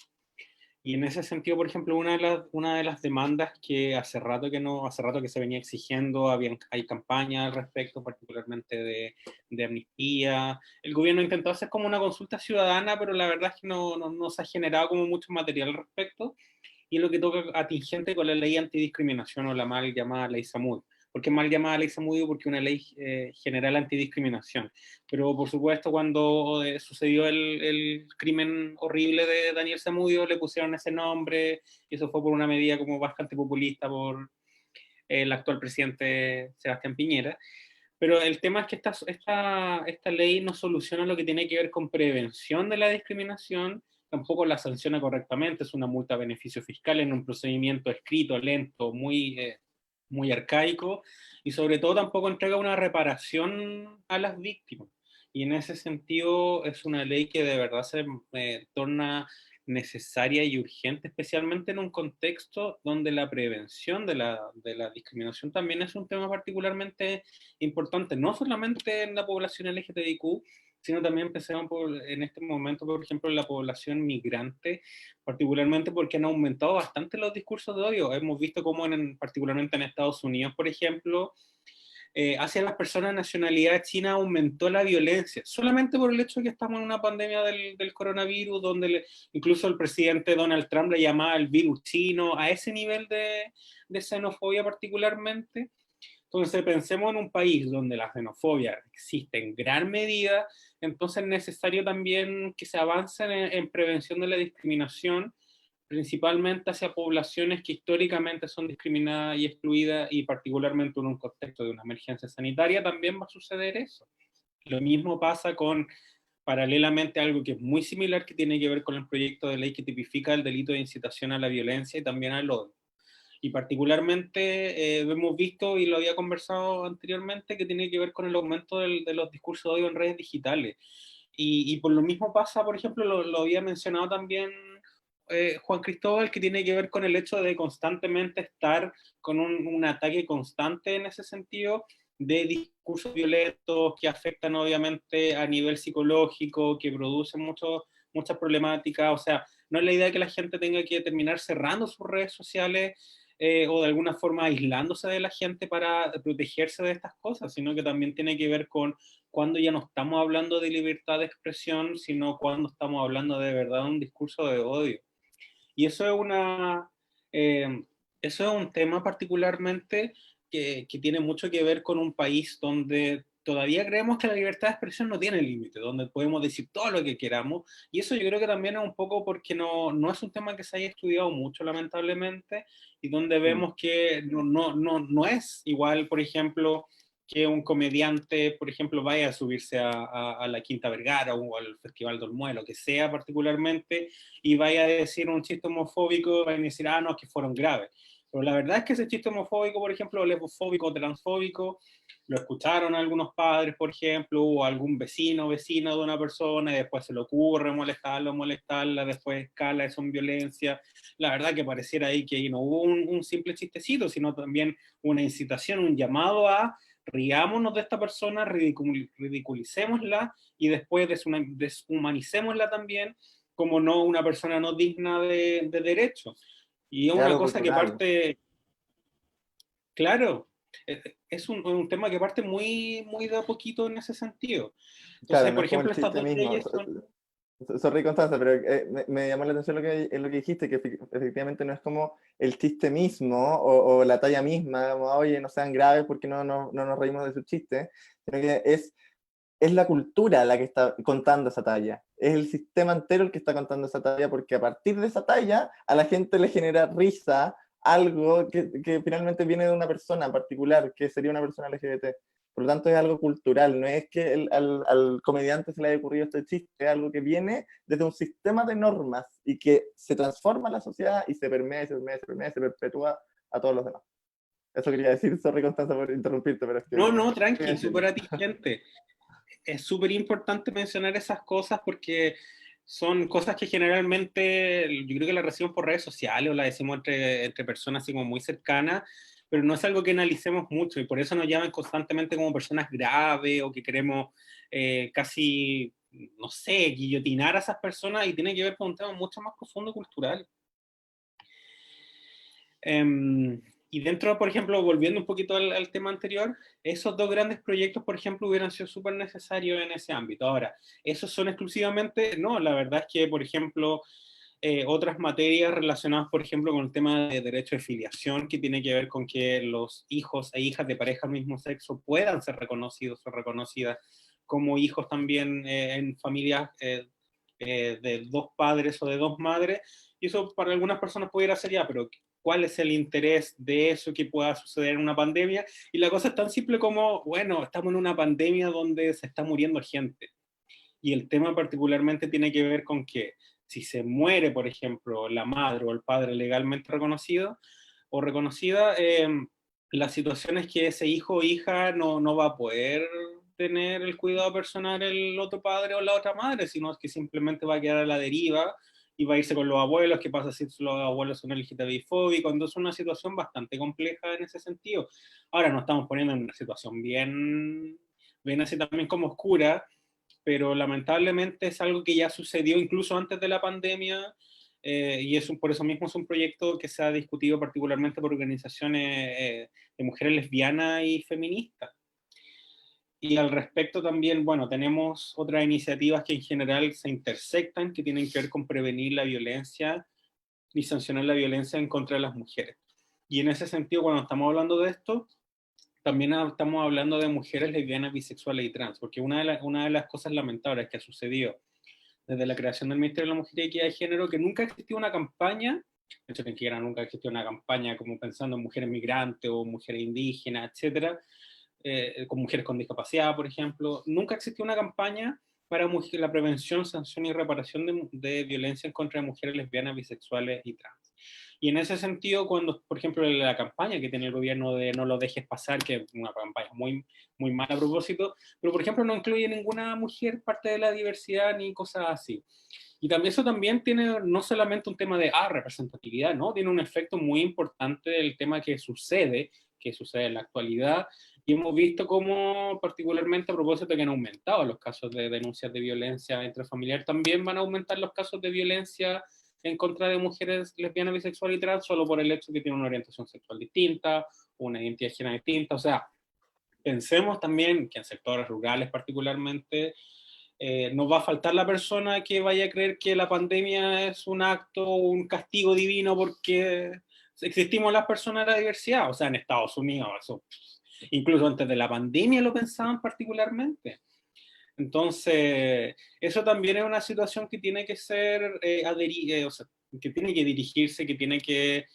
Y en ese sentido, por ejemplo, una de las demandas que hace rato que se venía exigiendo, hay campañas al respecto, particularmente de amnistía. El gobierno intentó hacer como una consulta ciudadana, pero la verdad es que no se ha generado como mucho material al respecto, y es lo que toca atingente con la ley antidiscriminación o la mal llamada ley Zamudio. ¿Por qué mal llamada ley Zamudio? Porque es una ley general antidiscriminación. Pero por supuesto cuando sucedió el crimen horrible de Daniel Zamudio le pusieron ese nombre, y eso fue por una medida como bastante populista por el actual presidente Sebastián Piñera. Pero el tema es que esta ley no soluciona lo que tiene que ver con prevención de la discriminación, tampoco la sanciona correctamente, es una multa a beneficio fiscal en un procedimiento escrito, lento, muy arcaico, y sobre todo tampoco entrega una reparación a las víctimas. Y en ese sentido es una ley que de verdad se torna necesaria y urgente, especialmente en un contexto donde la prevención de la discriminación también es un tema particularmente importante, no solamente en la población LGTBIQ, sino también empezamos en este momento, por ejemplo, en la población migrante, particularmente porque han aumentado bastante los discursos de odio. Hemos visto cómo particularmente en Estados Unidos, por ejemplo, hacia las personas de nacionalidad china aumentó la violencia, solamente por el hecho de que estamos en una pandemia del coronavirus, donde incluso el presidente Donald Trump le llamaba el virus chino, a ese nivel de xenofobia particularmente. Entonces pensemos en un país donde la xenofobia existe en gran medida, entonces es necesario también que se avance en prevención de la discriminación, principalmente hacia poblaciones que históricamente son discriminadas y excluidas, y particularmente en un contexto de una emergencia sanitaria también va a suceder eso. Lo mismo pasa con, paralelamente, algo que es muy similar, que tiene que ver con el proyecto de ley que tipifica el delito de incitación a la violencia y también al odio. Y particularmente hemos visto, y lo había conversado anteriormente, que tiene que ver con el aumento de los discursos de odio en redes digitales. Y por lo mismo pasa, por ejemplo, lo había mencionado también Juan Cristóbal, que tiene que ver con el hecho de constantemente estar con un ataque constante en ese sentido, de discursos violentos que afectan obviamente a nivel psicológico, que producen muchas problemáticas. O sea, no es la idea que la gente tenga que terminar cerrando sus redes sociales o de alguna forma aislándose de la gente para protegerse de estas cosas, sino que también tiene que ver con cuando ya no estamos hablando de libertad de expresión, sino cuando estamos hablando de verdad de un discurso de odio. Y eso es un tema particularmente que tiene mucho que ver con un país donde todavía creemos que la libertad de expresión no tiene límite, donde podemos decir todo lo que queramos, y eso yo creo que también es un poco porque no es un tema que se haya estudiado mucho, lamentablemente, y donde vemos que no es igual, por ejemplo, que un comediante, por ejemplo, vaya a subirse a la Quinta Vergara o al Festival del Muelo, que sea particularmente, y vaya a decir un chiste homofóbico, vayan a decir, no, es que fueron graves. Pero la verdad es que ese chiste homofóbico, por ejemplo, lesbofóbico, transfóbico, lo escucharon algunos padres, por ejemplo, o algún vecino, vecina de una persona, y después se le ocurre molestarla, después escala, eso en violencia. La verdad que pareciera ahí que no hubo un simple chistecito, sino también una incitación, un llamado a riámonos de esta persona, ridiculicémosla y después deshumanicémosla también como no una persona no digna de derecho. Y es Es una algo cosa que cultural. parte, claro, es un tema que parte muy de a poquito en ese sentido. Claro, Entonces, no por es como el ejemplo, estas chiste dos mismo. leyes son... Sorry, Constanza, pero me llamó la atención lo que dijiste, que efectivamente no es como el chiste mismo o la talla misma, como, oye, no sean graves porque no nos reímos de su chiste, sino que es la cultura la que está contando esa talla. Es el sistema entero el que está contando esa talla, porque a partir de esa talla a la gente le genera risa algo que finalmente viene de una persona particular, que sería una persona LGBT. Por lo tanto, es algo cultural, no es que al comediante se le haya ocurrido este chiste, es algo que viene desde un sistema de normas y que se transforma en la sociedad y se permea, se perpetúa a todos los demás. Eso quería decir, sorry Constanza por interrumpirte, pero es No, que... tranqui, súper atingente. Es súper importante mencionar esas cosas porque son cosas que generalmente yo creo que las recibimos por redes sociales o las decimos entre personas así como muy cercanas, pero no es algo que analicemos mucho y por eso nos llaman constantemente como personas graves o que queremos casi, no sé, guillotinar a esas personas, y tiene que ver con un tema mucho más profundo cultural. Y dentro, por ejemplo, volviendo un poquito al tema anterior, esos dos grandes proyectos, por ejemplo, hubieran sido súper necesarios en ese ámbito. Ahora, ¿esos son exclusivamente? No, la verdad es que, por ejemplo, otras materias relacionadas, por ejemplo, con el tema de derecho de filiación, que tiene que ver con que los hijos e hijas de pareja del mismo sexo puedan ser reconocidos o reconocidas como hijos también en familias de dos padres o de dos madres, y eso para algunas personas pudiera ser ya, pero ¿cuál es el interés de eso que pueda suceder en una pandemia? Y la cosa es tan simple como, bueno, estamos en una pandemia donde se está muriendo gente. Y el tema particularmente tiene que ver con que si se muere, por ejemplo, la madre o el padre legalmente reconocido o reconocida, la situación es que ese hijo o hija no va a poder tener el cuidado personal el otro padre o la otra madre, sino que simplemente va a quedar a la deriva y va a irse con los abuelos. ¿Qué pasa si los abuelos son LGTBI fóbicos? Entonces es una situación bastante compleja en ese sentido. Ahora nos estamos poniendo en una situación bien así también como oscura, pero lamentablemente es algo que ya sucedió incluso antes de la pandemia, y por eso mismo es un proyecto que se ha discutido particularmente por organizaciones de mujeres lesbianas y feministas. Y al respecto también, bueno, tenemos otras iniciativas que en general se intersectan, que tienen que ver con prevenir la violencia y sancionar la violencia en contra de las mujeres. Y en ese sentido, cuando estamos hablando de esto, también estamos hablando de mujeres lesbianas, bisexuales y trans, porque una de las cosas lamentables que ha sucedido desde la creación del Ministerio de la Mujer y Equidad de Género, que nunca existió una campaña, de hecho, ni siquiera nunca existió una campaña como pensando en mujeres migrantes o mujeres indígenas, etcétera, con mujeres con discapacidad, por ejemplo. Nunca existió una campaña para la prevención, sanción y reparación de violencia en contra de mujeres lesbianas, bisexuales y trans. Y en ese sentido, cuando, por ejemplo, la campaña que tiene el gobierno de No lo dejes pasar, que es una campaña muy, muy mala a propósito, pero por ejemplo no incluye ninguna mujer parte de la diversidad ni cosas así. Y también eso también tiene no solamente un tema de representatividad, ¿no? Tiene un efecto muy importante del tema que sucede en la actualidad, y hemos visto cómo, particularmente a propósito de que han aumentado los casos de denuncias de violencia intrafamiliar, también van a aumentar los casos de violencia en contra de mujeres lesbianas, bisexuales y trans, solo por el hecho de que tienen una orientación sexual distinta, una identidad de género distinta. O sea, pensemos también que en sectores rurales particularmente, nos va a faltar la persona que vaya a creer que la pandemia es un acto, un castigo divino porque existimos las personas de la diversidad. O sea, en Estados Unidos, eso, incluso antes de la pandemia lo pensaban particularmente. Entonces, eso también es una situación que tiene que ser, o sea, que tiene que dirigirse, que tiene que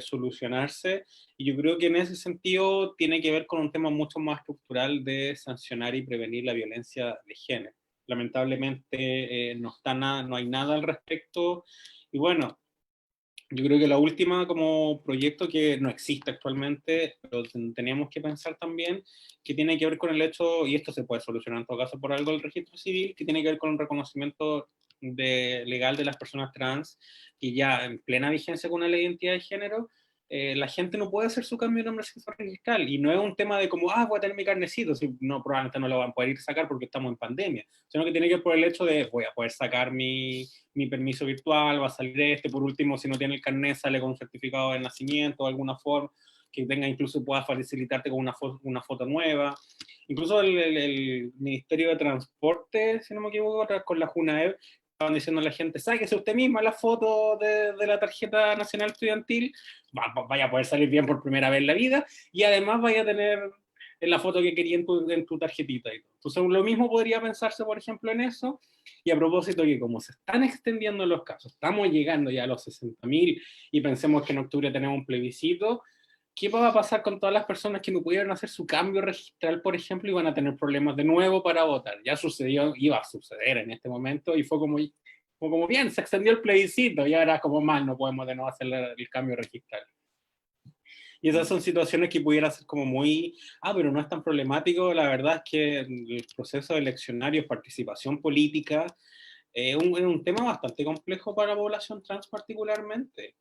solucionarse, y yo creo que en ese sentido tiene que ver con un tema mucho más estructural de sancionar y prevenir la violencia de género. Lamentablemente no hay nada al respecto, y bueno, yo creo que la última como proyecto que no existe actualmente, pero teníamos que pensar también, que tiene que ver con el hecho, y esto se puede solucionar en todo caso por algo del registro civil, que tiene que ver con el reconocimiento legal de las personas trans, y ya en plena vigencia con la ley de identidad de género, la gente no puede hacer su cambio de nombre registral, y no es un tema de como, voy a tener mi carnecito, si no, probablemente no lo van a poder ir a sacar porque estamos en pandemia, sino que tiene que ver por el hecho de, voy a poder sacar mi permiso virtual, va a salir por último, si no tiene el carnet, sale con un certificado de nacimiento o alguna forma que tenga, incluso pueda facilitarte con una foto nueva. Incluso el Ministerio de Transporte, si no me equivoco, con la JUNAEV, estaban diciendo a la gente, sáquese usted misma la foto de la tarjeta nacional estudiantil, vaya a poder salir bien por primera vez en la vida, y además vaya a tener en la foto que quería en tu tarjetita. Y todo. Entonces, lo mismo podría pensarse, por ejemplo, en eso. Y a propósito que como se están extendiendo los casos, estamos llegando ya a los 60.000 y pensemos que en octubre tenemos un plebiscito, ¿qué va a pasar con todas las personas que no pudieron hacer su cambio registral, por ejemplo, y van a tener problemas de nuevo para votar? Ya sucedió, iba a suceder en este momento, y fue como bien, se extendió el plebiscito, y ahora como mal no podemos de nuevo hacer el cambio registral. Y esas son situaciones que pudiera ser como muy, pero no es tan problemático. La verdad es que el proceso eleccionario, participación política, es un tema bastante complejo para la población trans particularmente,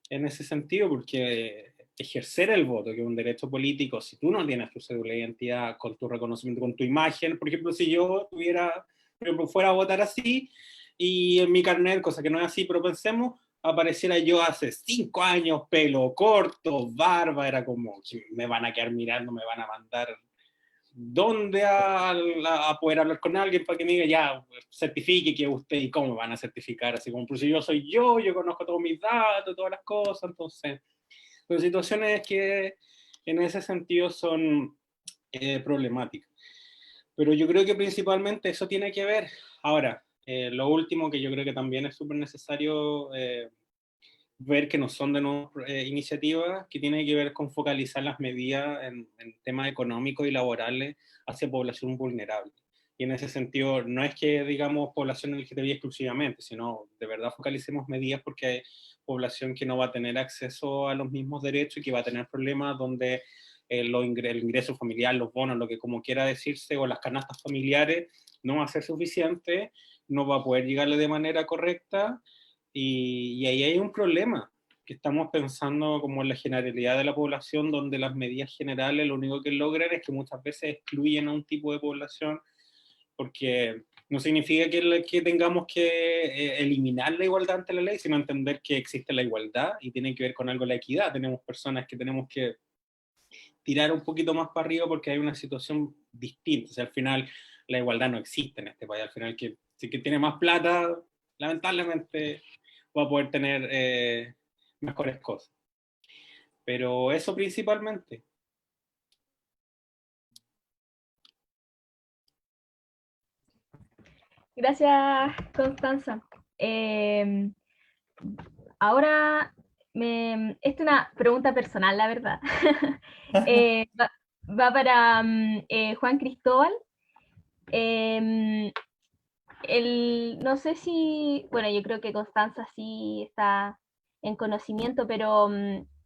en ese sentido, porque ejercer el voto, que es un derecho político, si tú no tienes tu cédula de identidad con tu reconocimiento, con tu imagen, por ejemplo, si yo tuviera, por ejemplo, fuera a votar así, y en mi carnet, cosa que no es así, pero pensemos, apareciera yo hace 5 años, pelo corto, barba, era como, me van a quedar mirando, me van a mandar dónde a poder hablar con alguien para que me diga, ya, certifique que usted, y cómo van a certificar, así como, pues si yo soy yo conozco todos mis datos, todas las cosas, entonces, son situaciones que en ese sentido son problemáticas. Pero yo creo que principalmente eso tiene que ver. Ahora, lo último que yo creo que también es súper necesario ver que no son de nuevo iniciativas, que tiene que ver con focalizar las medidas en temas económicos y laborales hacia población vulnerable. Y en ese sentido, no es que digamos población LGTBI exclusivamente, sino de verdad focalicemos medidas porque hay población que no va a tener acceso a los mismos derechos y que va a tener problemas donde el ingreso familiar, los bonos, lo que como quiera decirse, o las canastas familiares, no va a ser suficiente, no va a poder llegarle de manera correcta, y ahí hay un problema, que estamos pensando como en la generalidad de la población, donde las medidas generales lo único que logran es que muchas veces excluyen a un tipo de población, porque no significa que tengamos que eliminar la igualdad ante la ley, sino entender que existe la igualdad y tiene que ver con algo la equidad. Tenemos personas que tirar un poquito más para arriba porque hay una situación distinta. O sea, al final la igualdad no existe en este país. Al final, si que tiene más plata, lamentablemente va a poder tener mejores cosas. Pero eso principalmente. Gracias, Constanza. Ahora, esta es una pregunta personal, la verdad. Va para Juan Cristóbal. Em, no sé si, bueno, yo creo que Constanza sí está en conocimiento, pero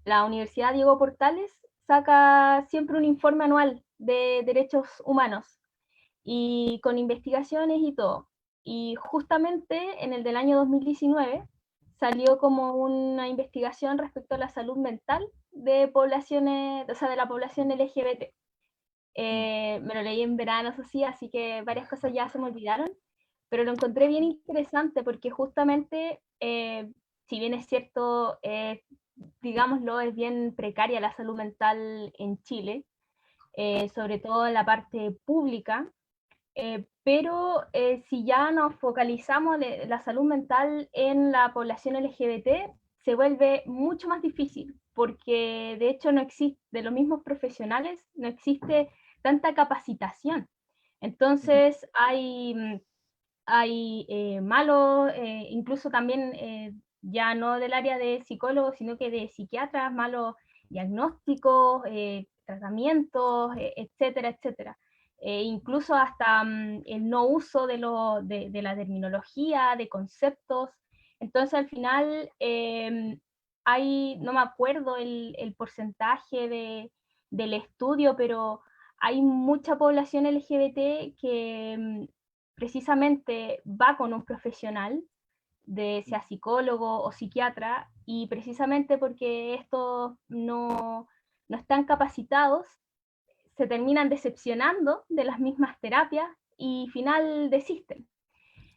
la Universidad Diego Portales saca siempre un informe anual de derechos humanos y con investigaciones y todo. Y justamente en el del año 2019 salió como una investigación respecto a la salud mental de poblaciones, o sea, de la población LGBT. Me lo leí en verano, eso sí, así que varias cosas ya se me olvidaron, pero lo encontré bien interesante porque justamente, si bien es cierto, digámoslo, es bien precaria la salud mental en Chile, sobre todo en la parte pública, pero si ya nos focalizamos en la salud mental en la población LGBT, se vuelve mucho más difícil, porque de hecho no existe, de los mismos profesionales, no existe tanta capacitación. Entonces hay malos, incluso también ya no del área de psicólogos, sino que de psiquiatras, malos diagnósticos, tratamientos, etcétera, etcétera. Incluso hasta el no uso de la terminología, de conceptos. Entonces al final hay, no me acuerdo el porcentaje del estudio, pero hay mucha población LGBT que precisamente va con un profesional, de sea psicólogo o psiquiatra, y precisamente porque estos no están capacitados, se terminan decepcionando de las mismas terapias y final desisten.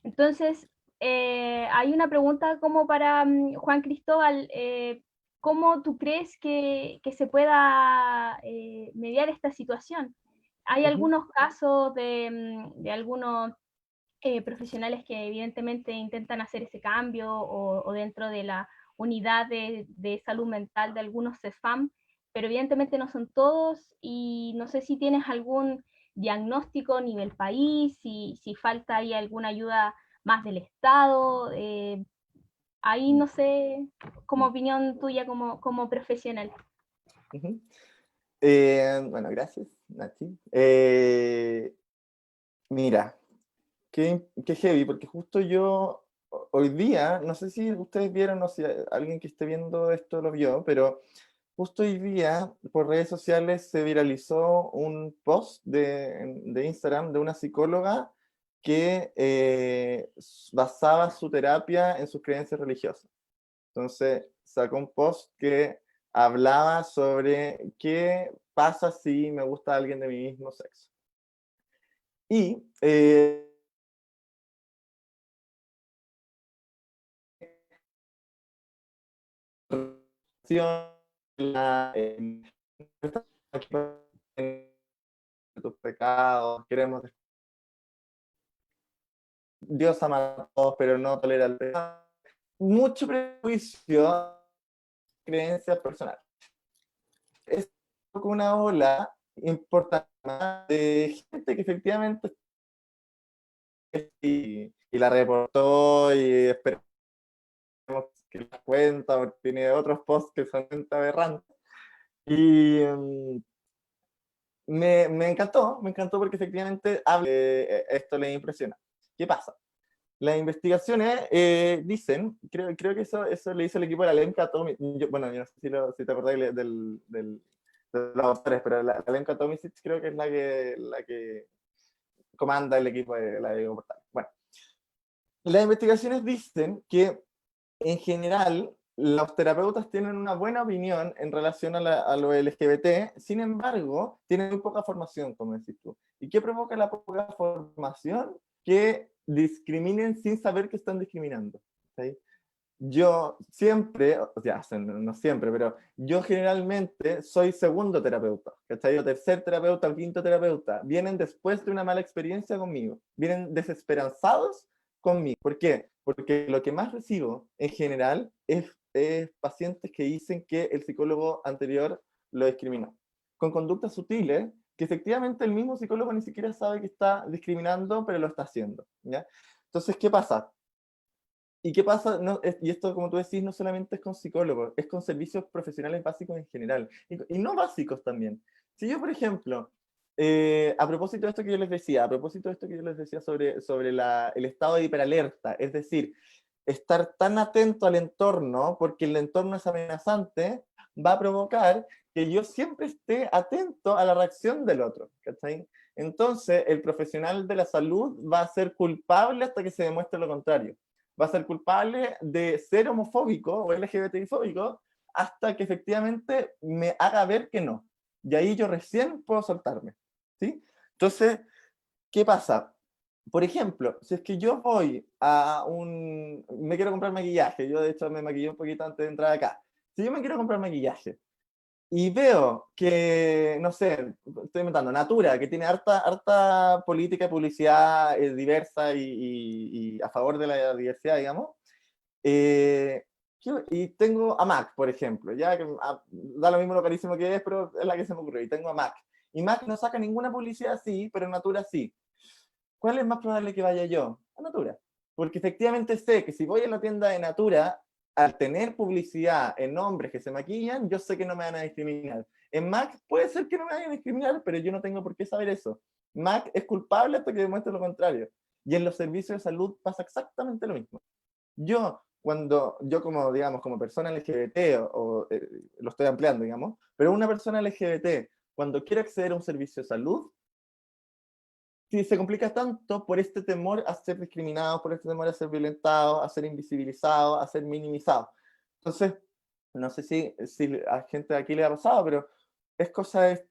Entonces, hay una pregunta como para Juan Cristóbal, ¿cómo tú crees que se pueda mediar esta situación? Hay algunos casos de algunos profesionales que evidentemente intentan hacer ese cambio o dentro de la unidad de salud mental de algunos CEFAM, pero evidentemente no son todos y no sé si tienes algún diagnóstico a nivel país, si falta ahí alguna ayuda más del Estado, ahí no sé, como opinión tuya como profesional. Bueno, gracias, Nachi. Mira, qué heavy, porque justo yo hoy día, no sé si ustedes vieron o si alguien que esté viendo esto lo vio, pero justo hoy día por redes sociales se viralizó un post de Instagram de una psicóloga que basaba su terapia en sus creencias religiosas. Entonces sacó un post que hablaba sobre qué pasa si me gusta alguien de mi mismo sexo. Y la, tus pecados, queremos, Dios ama a todos, pero no tolera el pecado. Mucho prejuicio, creencias personales. Es una ola importante de gente que efectivamente y la reportó y esperemos que la cuenta, porque tiene otros posts que son aberrantes. Y me encantó porque efectivamente esto le impresiona. ¿Qué pasa? Las investigaciones dicen, creo que eso le hizo el equipo de la Lemca Atomic, bueno, yo no sé si te acordás de los autores, pero la Lemca Atomic creo que es la que comanda el equipo de la Diego Portal. Bueno, las investigaciones dicen que en general los terapeutas tienen una buena opinión en relación a lo LGBT, sin embargo, tienen muy poca formación, como decís tú. ¿Y qué provoca la poca formación? Que discriminen sin saber que están discriminando. ¿Sí? yo siempre, o sea, no siempre, pero yo generalmente soy segundo terapeuta, ¿cachai? O tercer terapeuta, o quinto terapeuta. Vienen después de una mala experiencia conmigo, vienen desesperanzados conmigo. ¿Por qué? Porque lo que más recibo en general es pacientes que dicen que el psicólogo anterior lo discriminó. Con conductas sutiles, que efectivamente el mismo psicólogo ni siquiera sabe que está discriminando, pero lo está haciendo, ¿ya? Entonces, ¿qué pasa? ¿Y qué pasa? No, y esto, como tú decís, no solamente es con psicólogos, es con servicios profesionales básicos en general, y no básicos también. Si yo, por ejemplo, a propósito de esto que yo les decía, a propósito de esto que yo les decía sobre el estado de hiperalerta, es decir, estar tan atento al entorno, porque el entorno es amenazante, va a provocar que yo siempre esté atento a la reacción del otro, ¿cachai? Entonces, el profesional de la salud va a ser culpable hasta que se demuestre lo contrario. Va a ser culpable de ser homofóbico o LGBTI-fóbico hasta que efectivamente me haga ver que no. Y ahí yo recién puedo soltarme, ¿sí? Entonces, ¿qué pasa? Por ejemplo, si es que yo voy me quiero comprar maquillaje, yo de hecho me maquillé un poquito antes de entrar acá. Si yo me quiero comprar maquillaje y veo que, no sé, estoy inventando, Natura, que tiene harta política y publicidad diversa y a favor de la diversidad, digamos, eh, y tengo a Mac, por ejemplo, ya que da lo mismo lo carísimo que es, pero es la que se me ocurrió, y tengo a Mac. Y Mac no saca ninguna publicidad así, pero Natura sí. ¿Cuál es más probable que vaya yo? A Natura. Porque efectivamente sé que si voy a la tienda de Natura, al tener publicidad en hombres que se maquillan, yo sé que no me van a discriminar. En Mac puede ser que no me vayan a discriminar, pero yo no tengo por qué saber eso. Mac es culpable hasta que demuestre lo contrario. Y en los servicios de salud pasa exactamente lo mismo. Yo como, digamos, como persona LGBT, lo estoy ampliando, digamos, pero una persona LGBT, cuando quiere acceder a un servicio de salud, si se complica tanto por este temor a ser discriminado, por este temor a ser violentado, a ser invisibilizado, a ser minimizado. Entonces, no sé si a gente de aquí le ha pasado, pero es cosa de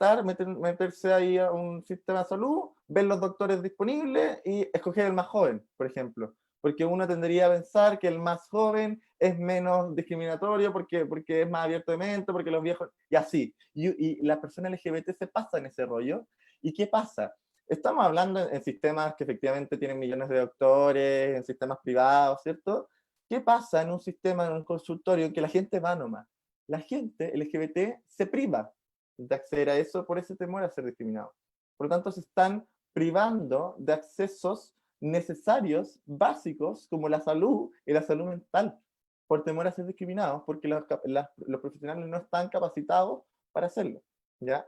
meterse ahí a un sistema de salud, ver los doctores disponibles y escoger el más joven, por ejemplo. Porque uno tendría a pensar que el más joven es menos discriminatorio porque es más abierto de mente, porque los viejos, y así. Y las personas LGBT se pasan ese rollo. ¿Y qué pasa? Estamos hablando en sistemas que efectivamente tienen millones de doctores, en sistemas privados, ¿cierto? ¿Qué pasa en un sistema, en un consultorio, que la gente va nomás? La gente LGBT se priva de acceder a eso por ese temor a ser discriminado. Por lo tanto, se están privando de accesos necesarios, básicos, como la salud y la salud mental, por temor a ser discriminados, porque los profesionales no están capacitados para hacerlo, ¿ya?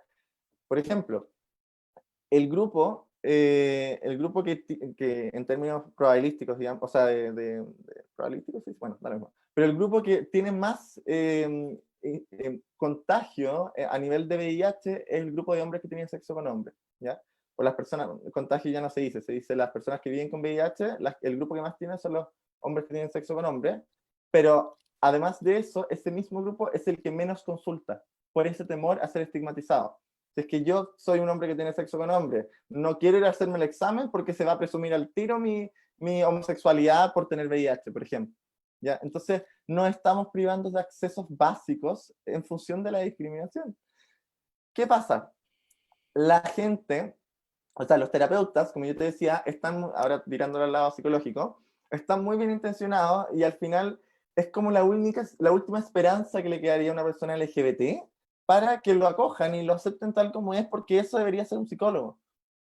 Por ejemplo, el grupo que en términos probabilísticos, digamos, o sea, probabilísticos, sí, bueno, da lo mismo. Pero el grupo que tiene más contagio a nivel de VIH es el grupo de hombres que tienen sexo con hombres, ¿ya? O las personas, contagio ya no se dice las personas que viven con VIH, el grupo que más tienen son los hombres que tienen sexo con hombres, pero además de eso, ese mismo grupo es el que menos consulta, por ese temor a ser estigmatizado. Si es que yo soy un hombre que tiene sexo con hombre, no quiero ir a hacerme el examen porque se va a presumir al tiro mi homosexualidad por tener VIH, por ejemplo. ¿Ya? Entonces, no estamos privando de accesos básicos en función de la discriminación. ¿Qué pasa? La gente, o sea, los terapeutas, como yo te decía, están, ahora tirándolo al lado psicológico, están muy bien intencionados y al final es como la última esperanza que le quedaría a una persona LGBT para que lo acojan y lo acepten tal como es, porque eso debería ser un psicólogo.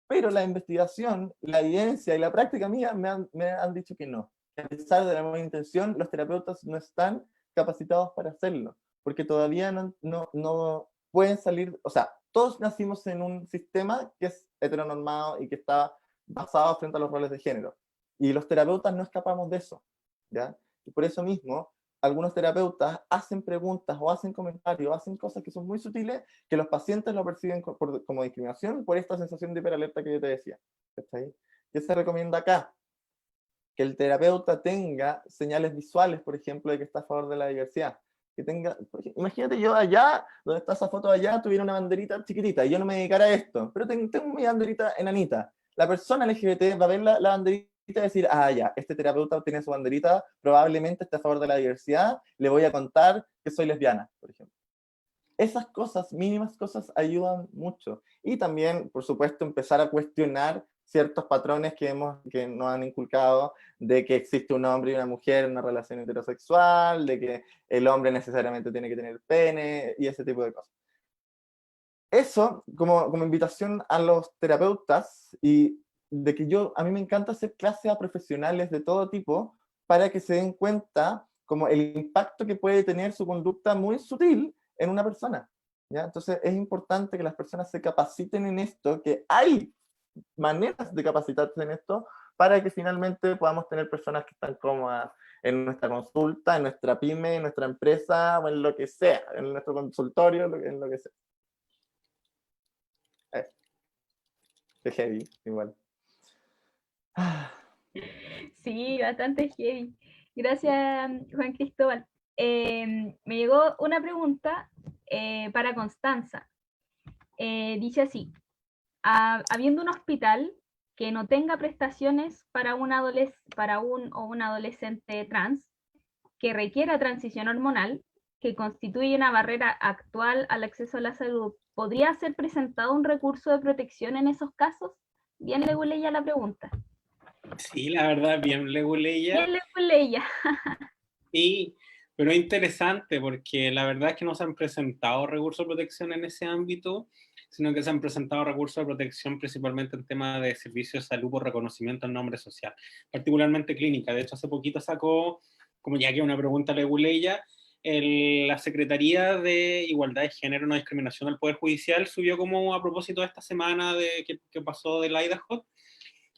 Pero la investigación, la evidencia y la práctica mía me han dicho que no. Que a pesar de la buena intención, los terapeutas no están capacitados para hacerlo, porque todavía no pueden salir, o sea, todos nacimos en un sistema que es heteronormado y que está basado frente a los roles de género. Y los terapeutas no escapamos de eso, ¿ya? Y por eso mismo, algunos terapeutas hacen preguntas o hacen comentarios, o hacen cosas que son muy sutiles, que los pacientes lo perciben como discriminación por esta sensación de hiperalerta que yo te decía. ¿Está? ¿Qué se recomienda acá? Que el terapeuta tenga señales visuales, por ejemplo, de que está a favor de la diversidad. Que tenga, imagínate yo allá, donde está esa foto allá, tuviera una banderita chiquitita y yo no me dedicara a esto, pero tengo mi banderita enanita. La persona LGBT va a ver la banderita decir, ah, ya, este terapeuta tiene su banderita, probablemente esté a favor de la diversidad, le voy a contar que soy lesbiana, por ejemplo. Esas cosas, mínimas cosas, ayudan mucho. Y también, por supuesto, empezar a cuestionar ciertos patrones que nos han inculcado de que existe un hombre y una mujer en una relación heterosexual, de que el hombre necesariamente tiene que tener pene y ese tipo de cosas. Eso como invitación a los terapeutas y de que a mí me encanta hacer clases a profesionales de todo tipo para que se den cuenta como el impacto que puede tener su conducta muy sutil en una persona. ¿Ya? Entonces es importante que las personas se capaciten en esto, que hay maneras de capacitarse en esto para que finalmente podamos tener personas que están cómodas en nuestra consulta, en nuestra pyme, en nuestra empresa o en lo que sea, en nuestro consultorio, en lo que sea. Es heavy, igual. Sí, bastante heavy. Gracias, Juan Cristóbal. Me llegó una pregunta para Constanza. Dice así, habiendo un hospital que no tenga prestaciones para para un o una adolescente trans que requiera transición hormonal, que constituye una barrera actual al acceso a la salud, ¿podría ser presentado un recurso de protección en esos casos? Bien, Leguleya la pregunta. Sí, la verdad, bien Leguleya. Bien, Leguleya. Sí, pero es interesante porque la verdad es que no se han presentado recursos de protección en ese ámbito, sino que se han presentado recursos de protección principalmente en temas de servicios de salud por reconocimiento en nombre social, particularmente clínica. De hecho, hace poquito sacó, como ya que una pregunta Leguleya, la Secretaría de Igualdad de Género y No Discriminación del Poder Judicial subió como a propósito de esta semana que pasó del Idaho,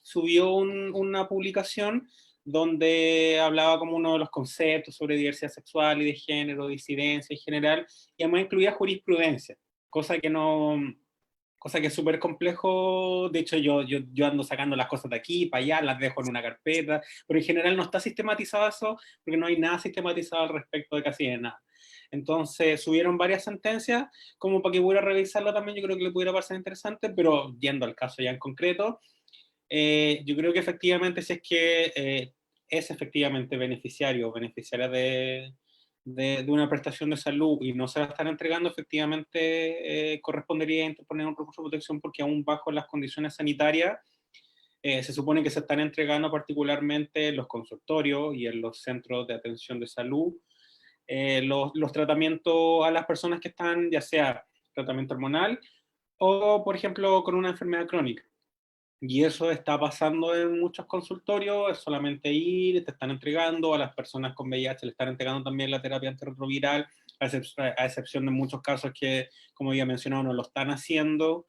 subió una publicación donde hablaba como uno de los conceptos sobre diversidad sexual y de género, disidencia en general, y además incluía jurisprudencia, cosa que no, cosa que es súper complejo. De hecho yo ando sacando las cosas de aquí para allá, las dejo en una carpeta, pero en general no está sistematizado eso, porque no hay nada sistematizado al respecto de casi de nada. Entonces subieron varias sentencias, como para que pudiera revisarlo también, yo creo que le pudiera parecer interesante, pero yendo al caso ya en concreto, yo creo que efectivamente si es que es efectivamente beneficiario o beneficiaria de una prestación de salud y no se la están entregando, efectivamente correspondería interponer un recurso de protección porque aún bajo las condiciones sanitarias se supone que se están entregando particularmente en los consultorios y en los centros de atención de salud los tratamientos a las personas que están, ya sea tratamiento hormonal o, por ejemplo, con una enfermedad crónica. Y eso está pasando en muchos consultorios, es solamente ir, te están entregando, a las personas con VIH le están entregando también la terapia antirretroviral, a excepción de muchos casos que, como ya mencionado, no lo están haciendo.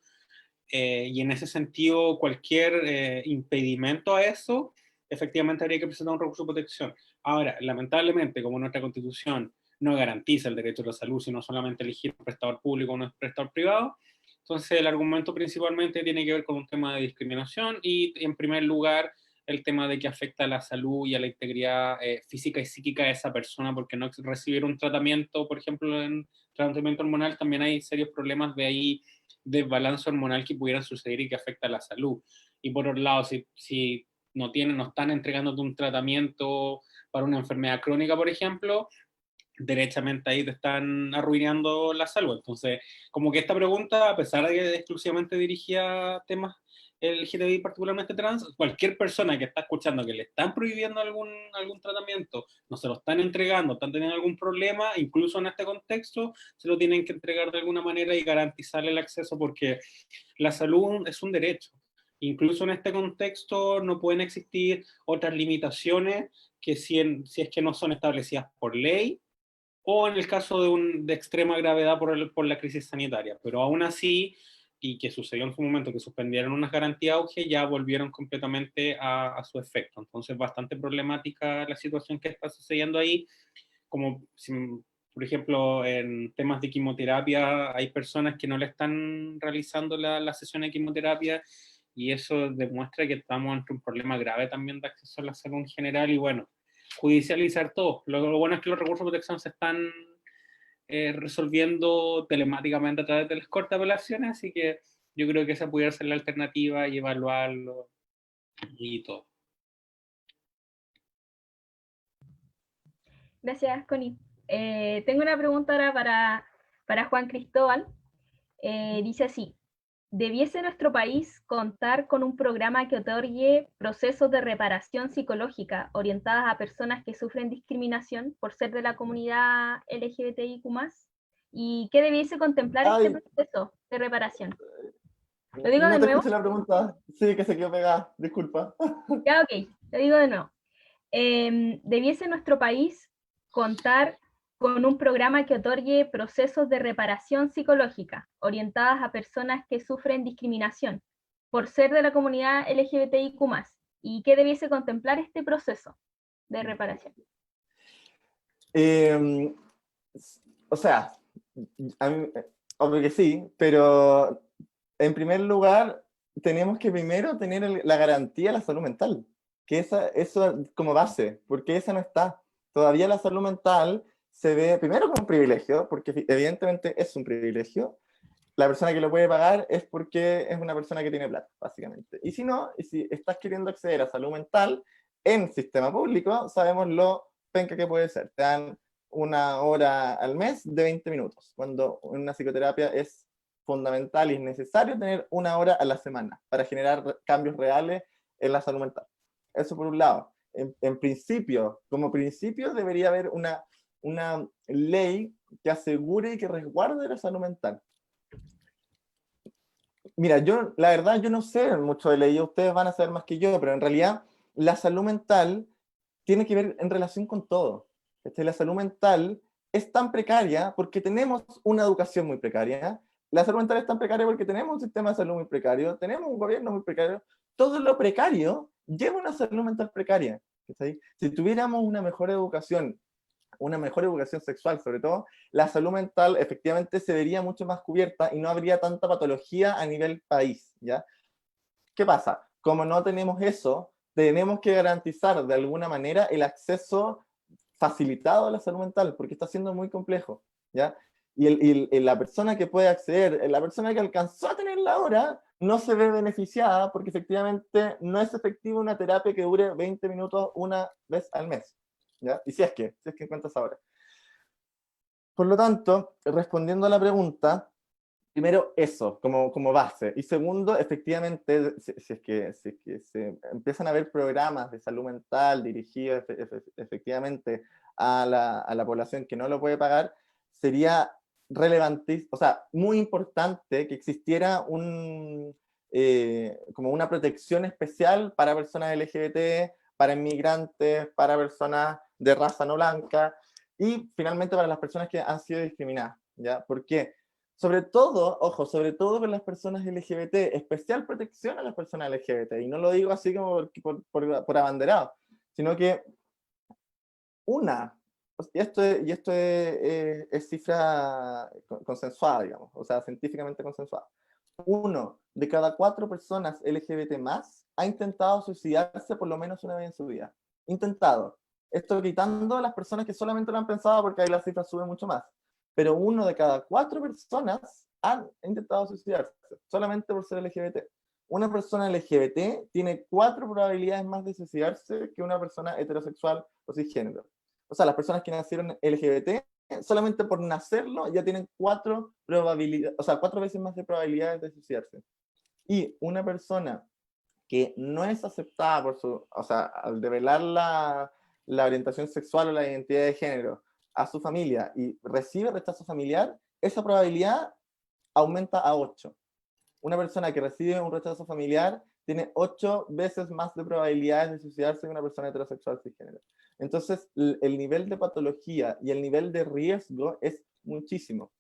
Y en ese sentido, cualquier impedimento a eso, efectivamente habría que presentar un recurso de protección. Ahora, lamentablemente, como nuestra Constitución no garantiza el derecho a la salud, sino solamente elegir un prestador público o un prestador privado, entonces el argumento principalmente tiene que ver con un tema de discriminación y, en primer lugar, el tema de que afecta a la salud y a la integridad física y psíquica de esa persona, porque no recibir un tratamiento, por ejemplo, en tratamiento hormonal, también hay serios problemas de ahí desbalance hormonal que pudieran suceder y que afecta a la salud. Y por otro lado, si no están entregándote un tratamiento para una enfermedad crónica, por ejemplo, derechamente ahí te están arruinando la salud. Entonces, como que esta pregunta, a pesar de que exclusivamente dirigía temas LGTBI, particularmente trans, cualquier persona que está escuchando que le están prohibiendo algún tratamiento, no se lo están entregando, están teniendo algún problema, incluso en este contexto, se lo tienen que entregar de alguna manera y garantizarle el acceso porque la salud es un derecho. Incluso en este contexto no pueden existir otras limitaciones que si es que no son establecidas por ley o en el caso de extrema gravedad por la crisis sanitaria. Pero aún así, y que sucedió en su momento, que suspendieron unas garantías auge, ya volvieron completamente a su efecto. Entonces, bastante problemática la situación que está sucediendo ahí, como por ejemplo, en temas de quimioterapia, hay personas que no le están realizando la sesión de quimioterapia y eso demuestra que estamos ante un problema grave también de acceso a la salud en general y bueno, judicializar todo. Lo bueno es que los recursos de protección se están resolviendo telemáticamente a través de las cortes apelaciones, así que yo creo que esa pudiera ser la alternativa y evaluarlo y todo. Gracias, Connie. Tengo una pregunta ahora para Juan Cristóbal. Dice así, ¿debiese nuestro país contar con un programa que otorgue procesos de reparación psicológica orientadas a personas que sufren discriminación por ser de la comunidad LGBTIQ+? ¿Y qué debiese contemplar este Ay, proceso de reparación? Lo digo no de te nuevo. escuché la pregunta. Sí, que se quedó pegada. Disculpa. Ya, ok, lo digo de nuevo. ¿Debiese nuestro país contar con un programa que otorgue procesos de reparación psicológica orientadas a personas que sufren discriminación por ser de la comunidad LGBTIQ+? ¿Y qué debiese contemplar este proceso de reparación? Eh, o sea, a mí- obvio que sí, pero en primer lugar, tenemos que primero tener la garantía de la salud mental, que eso como base, porque esa no está. Todavía la salud mental se ve primero como un privilegio, porque evidentemente es un privilegio. La persona que lo puede pagar es porque es una persona que tiene plata, básicamente. Y si no, y si estás queriendo acceder a salud mental en sistema público, sabemos lo penca que puede ser. Te dan una hora al mes de 20 minutos, cuando en una psicoterapia es fundamental y es necesario tener una hora a la semana para generar cambios reales en la salud mental. Eso por un lado. En principio, como principio, debería haber una ley que asegure y que resguarde la salud mental. Mira, yo, la verdad, yo no sé mucho de ley, ustedes van a saber más que yo, pero en realidad la salud mental tiene que ver en relación con todo. La salud mental es tan precaria porque tenemos una educación muy precaria, la salud mental es tan precaria porque tenemos un sistema de salud muy precario, tenemos un gobierno muy precario, todo lo precario lleva una salud mental precaria. ¿Cachai? Si tuviéramos una mejor educación sexual, sobre todo, la salud mental efectivamente se vería mucho más cubierta y no habría tanta patología a nivel país, ¿ya? ¿Qué pasa? Como no tenemos eso, tenemos que garantizar de alguna manera el acceso facilitado a la salud mental, porque está siendo muy complejo, ¿ya? Y la persona que puede acceder, la persona que alcanzó a tener la hora, no se ve beneficiada porque efectivamente no es efectiva una terapia que dure 20 minutos una vez al mes, ¿ya? Y si es que encuentras ahora. Por lo tanto, respondiendo a la pregunta, primero eso, como base. Y segundo, efectivamente, si es que se empiezan a ver programas de salud mental dirigidos efectivamente a la población que no lo puede pagar, sería relevante, o sea, muy importante que existiera como una protección especial para personas LGBT, para inmigrantes, para personas de raza no blanca y finalmente para las personas que han sido discriminadas. ¿Ya? ¿Por qué? Sobre todo, ojo, sobre todo con las personas LGBT, especial protección a las personas LGBT, y no lo digo así como por abanderado, sino que una, y esto es cifra consensuada, digamos, o sea, científicamente consensuada, 1 de cada 4 personas LGBT más ha intentado suicidarse por lo menos una vez en su vida. Intentado. Esto quitando a las personas que solamente lo han pensado porque ahí la cifra sube mucho más. Pero 1 de cada 4 personas han intentado suicidarse solamente por ser LGBT. Una persona LGBT tiene 4 probabilidades más de suicidarse que una persona heterosexual o cisgénero. O sea, las personas que nacieron LGBT solamente por nacerlo ya tienen 4 probabilidades, o sea, 4 veces más de probabilidades de suicidarse. Y una persona que no es aceptada o sea, al develar la orientación sexual o la identidad de género a su familia y recibe rechazo familiar, esa probabilidad aumenta a 8. Una persona que recibe un rechazo familiar tiene 8 veces más de probabilidades de suicidarse que una persona heterosexual cisgénero. Entonces, el nivel de patología y el nivel de riesgo es muchísimo.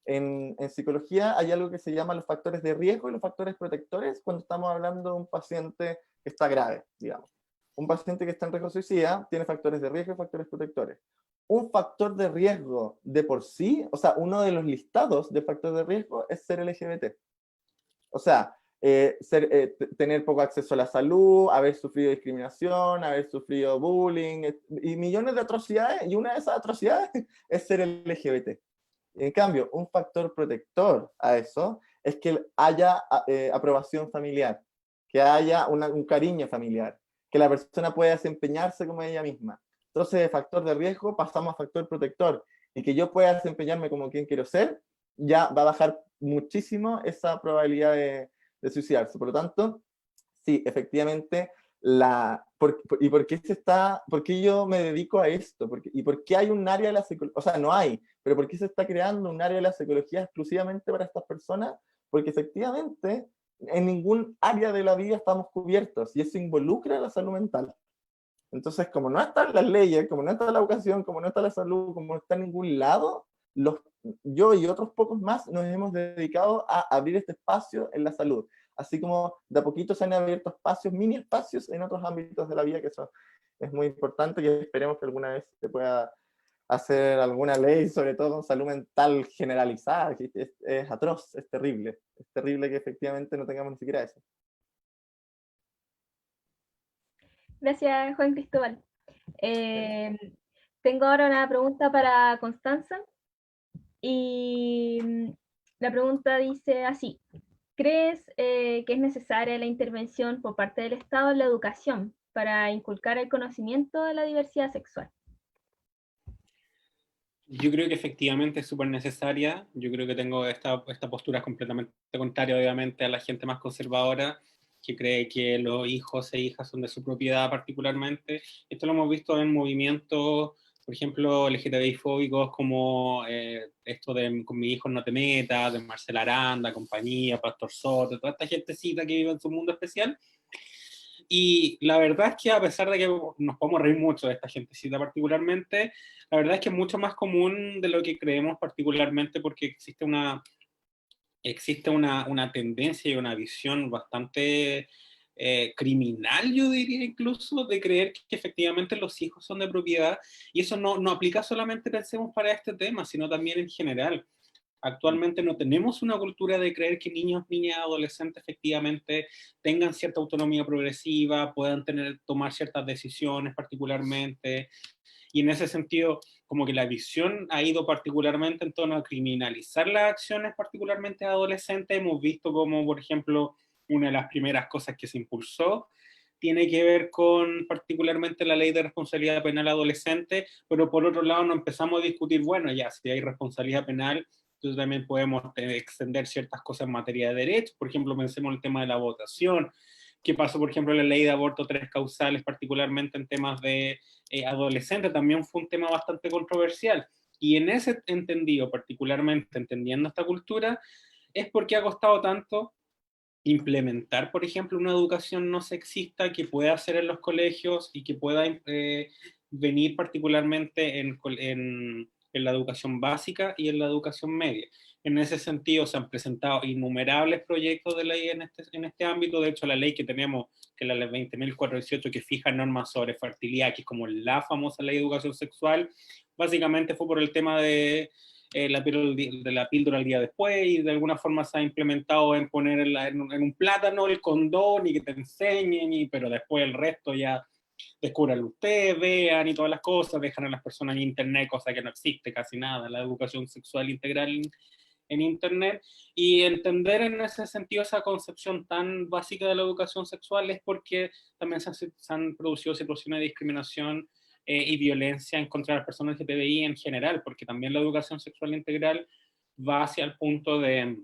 En psicología hay algo que se llama los factores de riesgo y los factores protectores cuando estamos hablando de un paciente que está grave, digamos. Un paciente que está en riesgo suicida tiene factores de riesgo y factores protectores. Un factor de riesgo de por sí, o sea, uno de los listados de factores de riesgo es ser LGBT. O sea, tener poco acceso a la salud, haber sufrido discriminación, haber sufrido bullying y millones de atrocidades, y una de esas atrocidades es ser LGBT. En cambio, un factor protector a eso es que haya aprobación familiar, que haya un cariño familiar, que la persona pueda desempeñarse como ella misma. entonces de factor de riesgo pasamos a factor protector, y que yo pueda desempeñarme como quien quiero ser, ya va a bajar muchísimo esa probabilidad de suicidarse. Por lo tanto, sí, efectivamente, ¿y por qué yo me dedico a esto? ¿Y por qué hay un área de la psicología? O sea, no hay, pero ¿por qué se está creando un área de la psicología exclusivamente para estas personas? Porque efectivamente, en ningún área de la vida estamos cubiertos, y eso involucra la salud mental. Entonces, como no están las leyes, como no está la educación, como no está la salud, como no está en ningún lado, yo y otros pocos más nos hemos dedicado a abrir este espacio en la salud. Así como de a poquito se han abierto espacios, mini espacios en otros ámbitos de la vida, que eso es muy importante, y esperemos que alguna vez se pueda hacer alguna ley, sobre todo con salud mental generalizada, que es atroz, es terrible que efectivamente no tengamos ni siquiera eso. Gracias, Juan Cristóbal. Tengo ahora una pregunta para Constanza, y la pregunta dice así: ¿crees que es necesaria la intervención por parte del Estado en la educación para inculcar el conocimiento de la diversidad sexual? Yo creo que efectivamente es súper necesaria. Yo creo que tengo esta postura completamente contraria, obviamente, a la gente más conservadora, que cree que los hijos e hijas son de su propiedad particularmente. Esto lo hemos visto en movimientos, por ejemplo, LGTBI-fóbicos, como esto de con mi hijo no te metas, de Marcela Aranda, compañía, Pastor Soto, toda esta gentecita que vive en su mundo especial. Y la verdad es que, a pesar de que nos podemos reír mucho de esta gentecita particularmente, la verdad es que es mucho más común de lo que creemos, particularmente porque existe una tendencia y una visión bastante criminal, yo diría incluso, de creer que efectivamente los hijos son de propiedad, y eso no aplica solamente, pensemos, para este tema, sino también en general. Actualmente no tenemos una cultura de creer que niños, niñas, adolescentes efectivamente tengan cierta autonomía progresiva, puedan tomar ciertas decisiones particularmente, y en ese sentido, como que la visión ha ido particularmente en torno a criminalizar las acciones particularmente adolescentes. Hemos visto como, por ejemplo, una de las primeras cosas que se impulsó tiene que ver con particularmente la ley de responsabilidad penal adolescente, pero por otro lado nos empezamos a discutir, bueno, ya si hay responsabilidad penal, entonces también podemos extender ciertas cosas en materia de derechos. Por ejemplo, pensemos en el tema de la votación. ¿Qué pasó, por ejemplo, en la ley de aborto tres causales, particularmente en temas de adolescentes? También fue un tema bastante controversial. Y en ese entendido, particularmente entendiendo esta cultura, es porque ha costado tanto implementar, por ejemplo, una educación no sexista que pueda hacer en los colegios y que pueda venir particularmente en la educación básica y en la educación media. En ese sentido, se han presentado innumerables proyectos de ley en este ámbito. De hecho, la ley que tenemos, que es la ley 20.418, que fija normas sobre fertilidad, que es como la famosa ley de educación sexual, básicamente fue por el tema de la píldora al día después, y de alguna forma se ha implementado en poner en un plátano el condón y que te enseñen, pero después el resto ya descúbralo ustedes, vean y todas las cosas, dejan a las personas en internet, cosa que no existe casi nada, la educación sexual integral en internet. Y entender en ese sentido esa concepción tan básica de la educación sexual es porque también se han producido situaciones de discriminación y violencia en contra de las personas LGTBI en general, porque también la educación sexual integral va hacia el punto de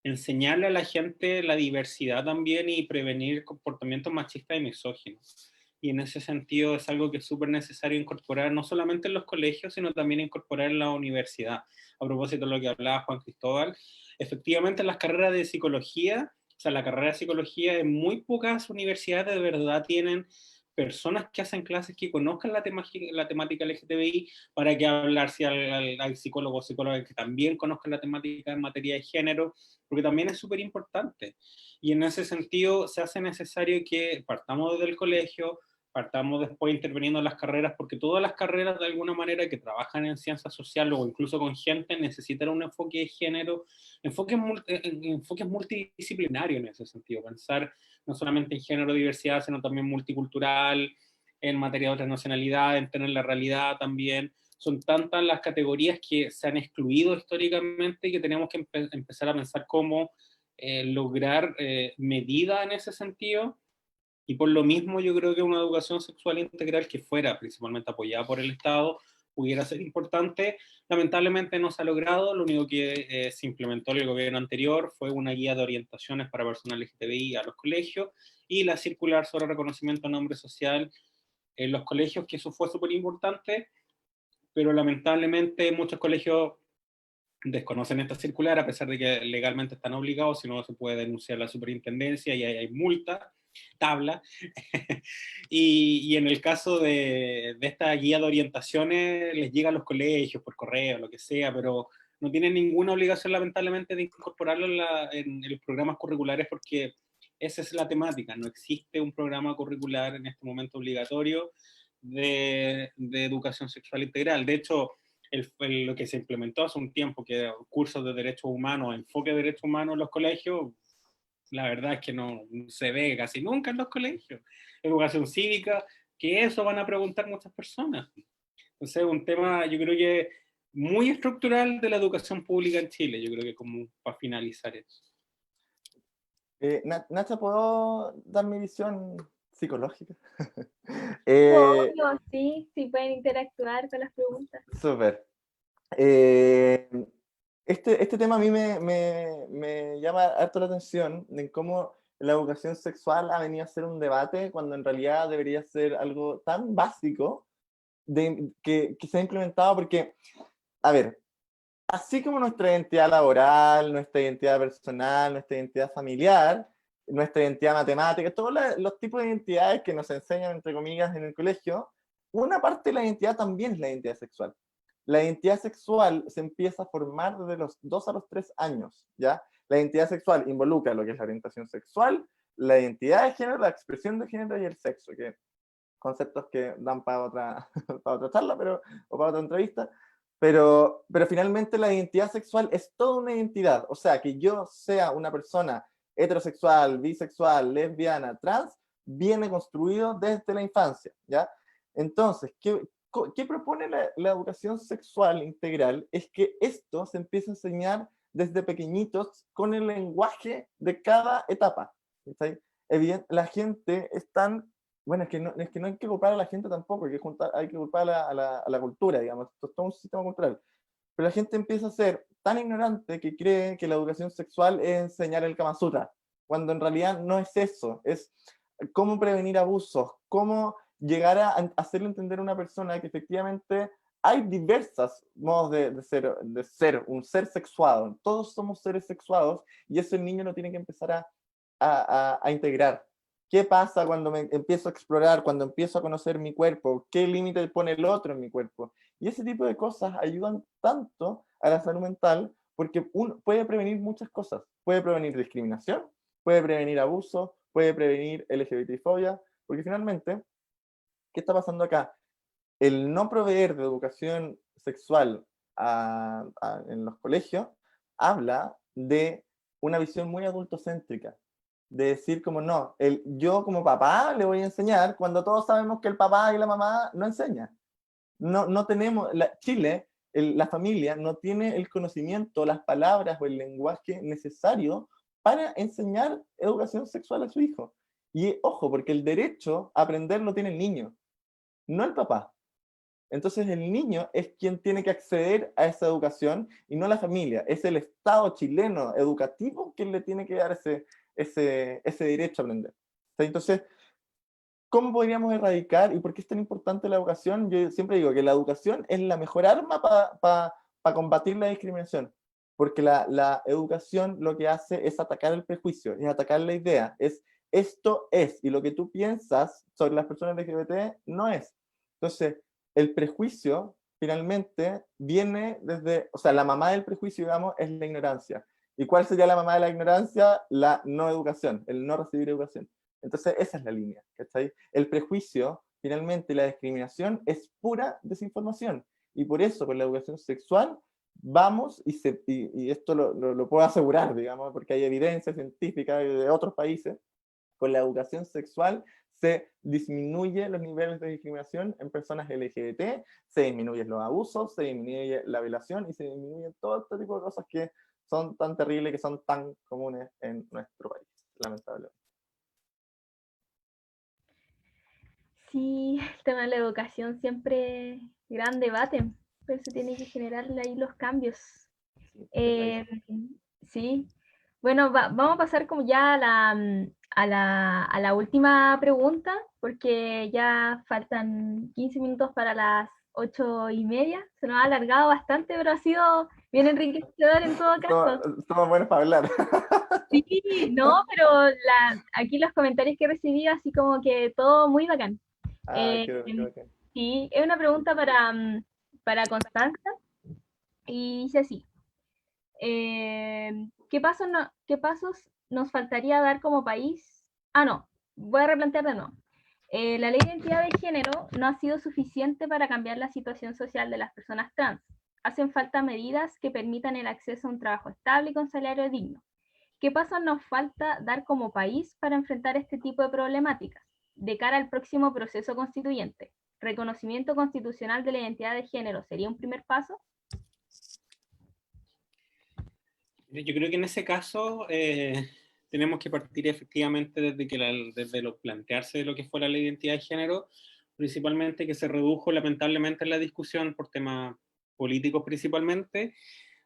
enseñarle a la gente la diversidad también y prevenir comportamientos machistas y misóginos. Y en ese sentido es algo que es súper necesario incorporar, no solamente en los colegios, sino también incorporar en la universidad. A propósito de lo que hablaba Juan Cristóbal, efectivamente en las carreras de psicología, o sea, la carrera de psicología, en muy pocas universidades de verdad tienen personas que hacen clases que conozcan la temática LGTBI, para que hablar si al psicólogo o psicóloga que también conozcan la temática en materia de género, porque también es súper importante. Y en ese sentido se hace necesario que partamos desde el colegio, partamos después interviniendo en las carreras, porque todas las carreras de alguna manera que trabajan en ciencias sociales o incluso con gente necesitan un enfoque de género, enfoques multidisciplinarios en ese sentido, pensar no solamente en género, diversidad, sino también multicultural, en materia de otras nacionalidades, en tener la realidad también. Son tantas las categorías que se han excluido históricamente que tenemos que empezar a pensar cómo lograr medidas en ese sentido Y por lo mismo yo creo que una educación sexual integral que fuera principalmente apoyada por el Estado pudiera ser importante. Lamentablemente no se ha logrado, lo único que se implementó en el gobierno anterior fue una guía de orientaciones para personas LGTBI a los colegios y la circular sobre reconocimiento de nombre social en los colegios, que eso fue súper importante, pero lamentablemente muchos colegios desconocen esta circular, a pesar de que legalmente están obligados, si no se puede denunciar a la superintendencia y hay multa, tabla. Y en el caso de esta guía de orientaciones, les llega a los colegios por correo, lo que sea, pero no tienen ninguna obligación, lamentablemente, de incorporarlo en los programas curriculares, porque esa es la temática. No existe un programa curricular en este momento obligatorio de educación sexual integral. De hecho, lo que se implementó hace un tiempo, que era cursos de derechos humanos, enfoque de derechos humanos en los colegios, la verdad es que no se ve casi nunca en los colegios. Educación cívica, que eso van a preguntar muchas personas. Entonces, un tema, yo creo que muy estructural de la educación pública en Chile, yo creo que como para finalizar eso. Nacha, ¿puedo dar mi visión psicológica? Eh, Obvio, sí, sí pueden interactuar con las preguntas. Súper. Este tema a mí me llama harto la atención de cómo la educación sexual ha venido a ser un debate cuando en realidad debería ser algo tan básico que se ha implementado porque, a ver, así como nuestra identidad laboral, nuestra identidad personal, nuestra identidad familiar, nuestra identidad matemática, todos los tipos de identidades que nos enseñan, entre comillas, en el colegio, una parte de la identidad también es la identidad sexual. La identidad sexual se empieza a formar desde los 2 a los 3 años, ¿ya? La identidad sexual involucra lo que es la orientación sexual, la identidad de género, la expresión de género y el sexo, que conceptos que dan para otra, para otra charla o para otra entrevista, pero finalmente la identidad sexual es toda una identidad, o sea, que yo sea una persona heterosexual, bisexual, lesbiana, trans, viene construido desde la infancia, ¿ya? Entonces, ¿qué propone la educación sexual integral? Es que esto se empieza a enseñar desde pequeñitos con el lenguaje de cada etapa. La gente es tan... Bueno, es que no hay que culpar a la gente tampoco, hay que culpar a la cultura, digamos, esto es todo un sistema cultural. Pero la gente empieza a ser tan ignorante que cree que la educación sexual es enseñar el Kama Sutra, cuando en realidad no es eso, es cómo prevenir abusos, cómo llegar a hacerle entender a una persona que efectivamente hay diversos modos de ser un ser sexuado, todos somos seres sexuados y eso el niño lo tiene que empezar a integrar. ¿Qué pasa cuando me empiezo a explorar, cuando empiezo a conocer mi cuerpo? ¿Qué límite pone el otro en mi cuerpo? Y ese tipo de cosas ayudan tanto a la salud mental porque uno puede prevenir muchas cosas. Puede prevenir discriminación, puede prevenir abuso, puede prevenir LGBTfobia, porque finalmente, ¿qué está pasando acá? El no proveer de educación sexual en los colegios habla de una visión muy adultocéntrica, de decir como no, yo como papá le voy a enseñar cuando todos sabemos que el papá y la mamá no enseñan. No tenemos, Chile, la familia no tiene el conocimiento, las palabras o el lenguaje necesario para enseñar educación sexual a su hijo. Y ojo, porque el derecho a aprender lo tiene el niño, no el papá. Entonces el niño es quien tiene que acceder a esa educación y no la familia. Es el Estado chileno educativo quien le tiene que dar ese derecho a aprender. Entonces, ¿cómo podríamos erradicar y por qué es tan importante la educación? Yo siempre digo que la educación es la mejor arma para combatir la discriminación, porque la educación lo que hace es atacar el prejuicio, es atacar la idea, es esto es, y lo que tú piensas sobre las personas LGBT no es. Entonces, el prejuicio finalmente viene desde, o sea, la mamá del prejuicio, digamos, es la ignorancia. ¿Y cuál sería la mamá de la ignorancia? La no educación, el no recibir educación. Entonces, esa es la línea, ¿cachai? El prejuicio, finalmente, la discriminación es pura desinformación. Y por eso, con la educación sexual, vamos, y esto lo puedo asegurar, digamos, porque hay evidencia científica de otros países, con la educación sexual se disminuye los niveles de discriminación en personas LGBT, se disminuyen los abusos, se disminuye la violación y se disminuye todo este tipo de cosas que son tan terribles, que son tan comunes en nuestro país, lamentablemente. Sí, el tema de la educación siempre gran debate, pero se tiene que generar ahí los cambios. Eh, sí, bueno, vamos a pasar como ya a la última pregunta, porque ya faltan 15 minutos para las 8:30. Se nos ha alargado bastante, pero ha sido bien enriquecedor en todo caso. Somos buenos para hablar. Sí, no, pero aquí los comentarios que recibí, así como que todo muy bacán. Ah, Eh, qué bacán. sí, es una pregunta para Constanza y dice así. ¿Qué pasos nos faltaría dar como país? Ah, no, voy a replantear de nuevo. La ley de identidad de género no ha sido suficiente para cambiar la situación social de las personas trans. Hacen falta medidas que permitan el acceso a un trabajo estable y con salario digno. ¿Qué pasos nos falta dar como país para enfrentar este tipo de problemáticas? De cara al próximo proceso constituyente, ¿reconocimiento constitucional de la identidad de género sería un primer paso? Yo creo que en ese caso tenemos que partir efectivamente desde lo plantearse de lo que fue la ley de identidad de género, principalmente que se redujo lamentablemente en la discusión por temas políticos principalmente,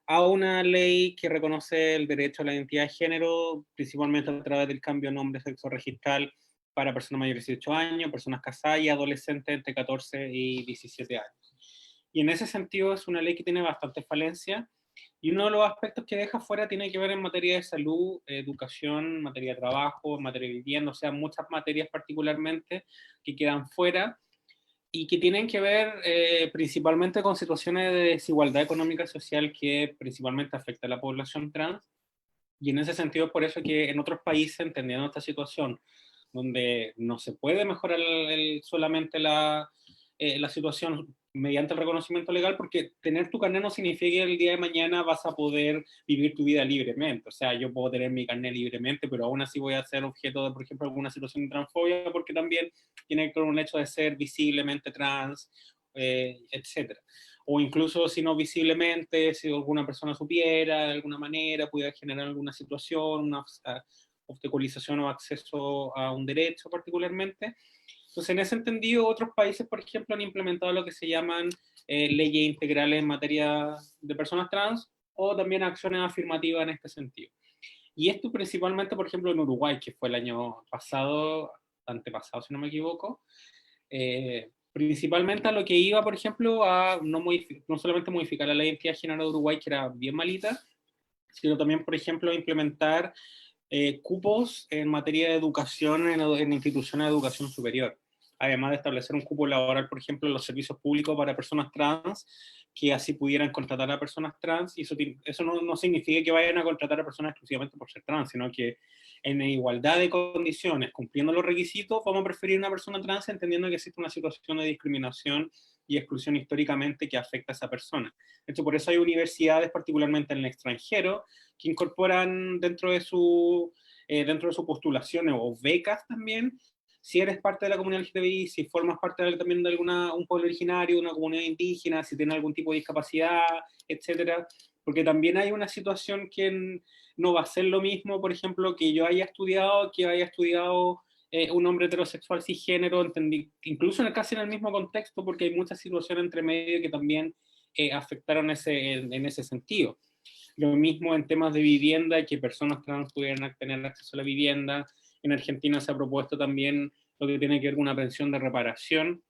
a una ley que reconoce el derecho a la identidad de género, principalmente a través del cambio de nombre sexo registral para personas mayores de 18 años, personas casadas y adolescentes entre 14 y 17 años. Y en ese sentido es una ley que tiene bastantes falencias, y uno de los aspectos que deja fuera tiene que ver en materia de salud, educación, materia de trabajo, materia de vivienda, o sea, muchas materias particularmente que quedan fuera y que tienen que ver principalmente con situaciones de desigualdad económica y social que principalmente afecta a la población trans. Y en ese sentido, por eso que en otros países, entendiendo esta situación, donde no se puede mejorar solamente la situación mediante el reconocimiento legal, porque tener tu carnet no significa que el día de mañana vas a poder vivir tu vida libremente. O sea, yo puedo tener mi carnet libremente, pero aún así voy a ser objeto de, por ejemplo, alguna situación de transfobia, porque también tiene que ver con el hecho de ser visiblemente trans, etcétera. O incluso si no visiblemente, si alguna persona supiera de alguna manera, pudiera generar alguna situación, una obstaculización o acceso a un derecho particularmente. Entonces, en ese entendido, otros países, por ejemplo, han implementado lo que se llaman leyes integrales en materia de personas trans, o también acciones afirmativas en este sentido. Y esto principalmente, por ejemplo, en Uruguay, que fue el año pasado, antepasado, si no me equivoco, principalmente a lo que iba, por ejemplo, a no solamente modificar la ley de identidad de género de Uruguay, que era bien malita, sino también, por ejemplo, implementar cupos en materia de educación en instituciones de educación superior, además de establecer un cupo laboral, por ejemplo, en los servicios públicos para personas trans, que así pudieran contratar a personas trans, y eso no significa que vayan a contratar a personas exclusivamente por ser trans, sino que en igualdad de condiciones, cumpliendo los requisitos, vamos a preferir una persona trans entendiendo que existe una situación de discriminación y exclusión históricamente que afecta a esa persona. De hecho, por eso hay universidades, particularmente en el extranjero, que incorporan dentro de su postulaciones o becas también, si eres parte de la comunidad LGTBI, si formas parte también de un pueblo originario, de una comunidad indígena, si tienes algún tipo de discapacidad, etcétera, porque también hay una situación que no va a ser lo mismo, por ejemplo, que yo haya estudiado un hombre heterosexual cisgénero, incluso casi en el mismo contexto, porque hay muchas situaciones entre medio que también afectaron en ese sentido. Lo mismo en temas de vivienda, que personas trans pudieran tener acceso a la vivienda. En Argentina se ha propuesto también lo que tiene que ver con una pensión de reparación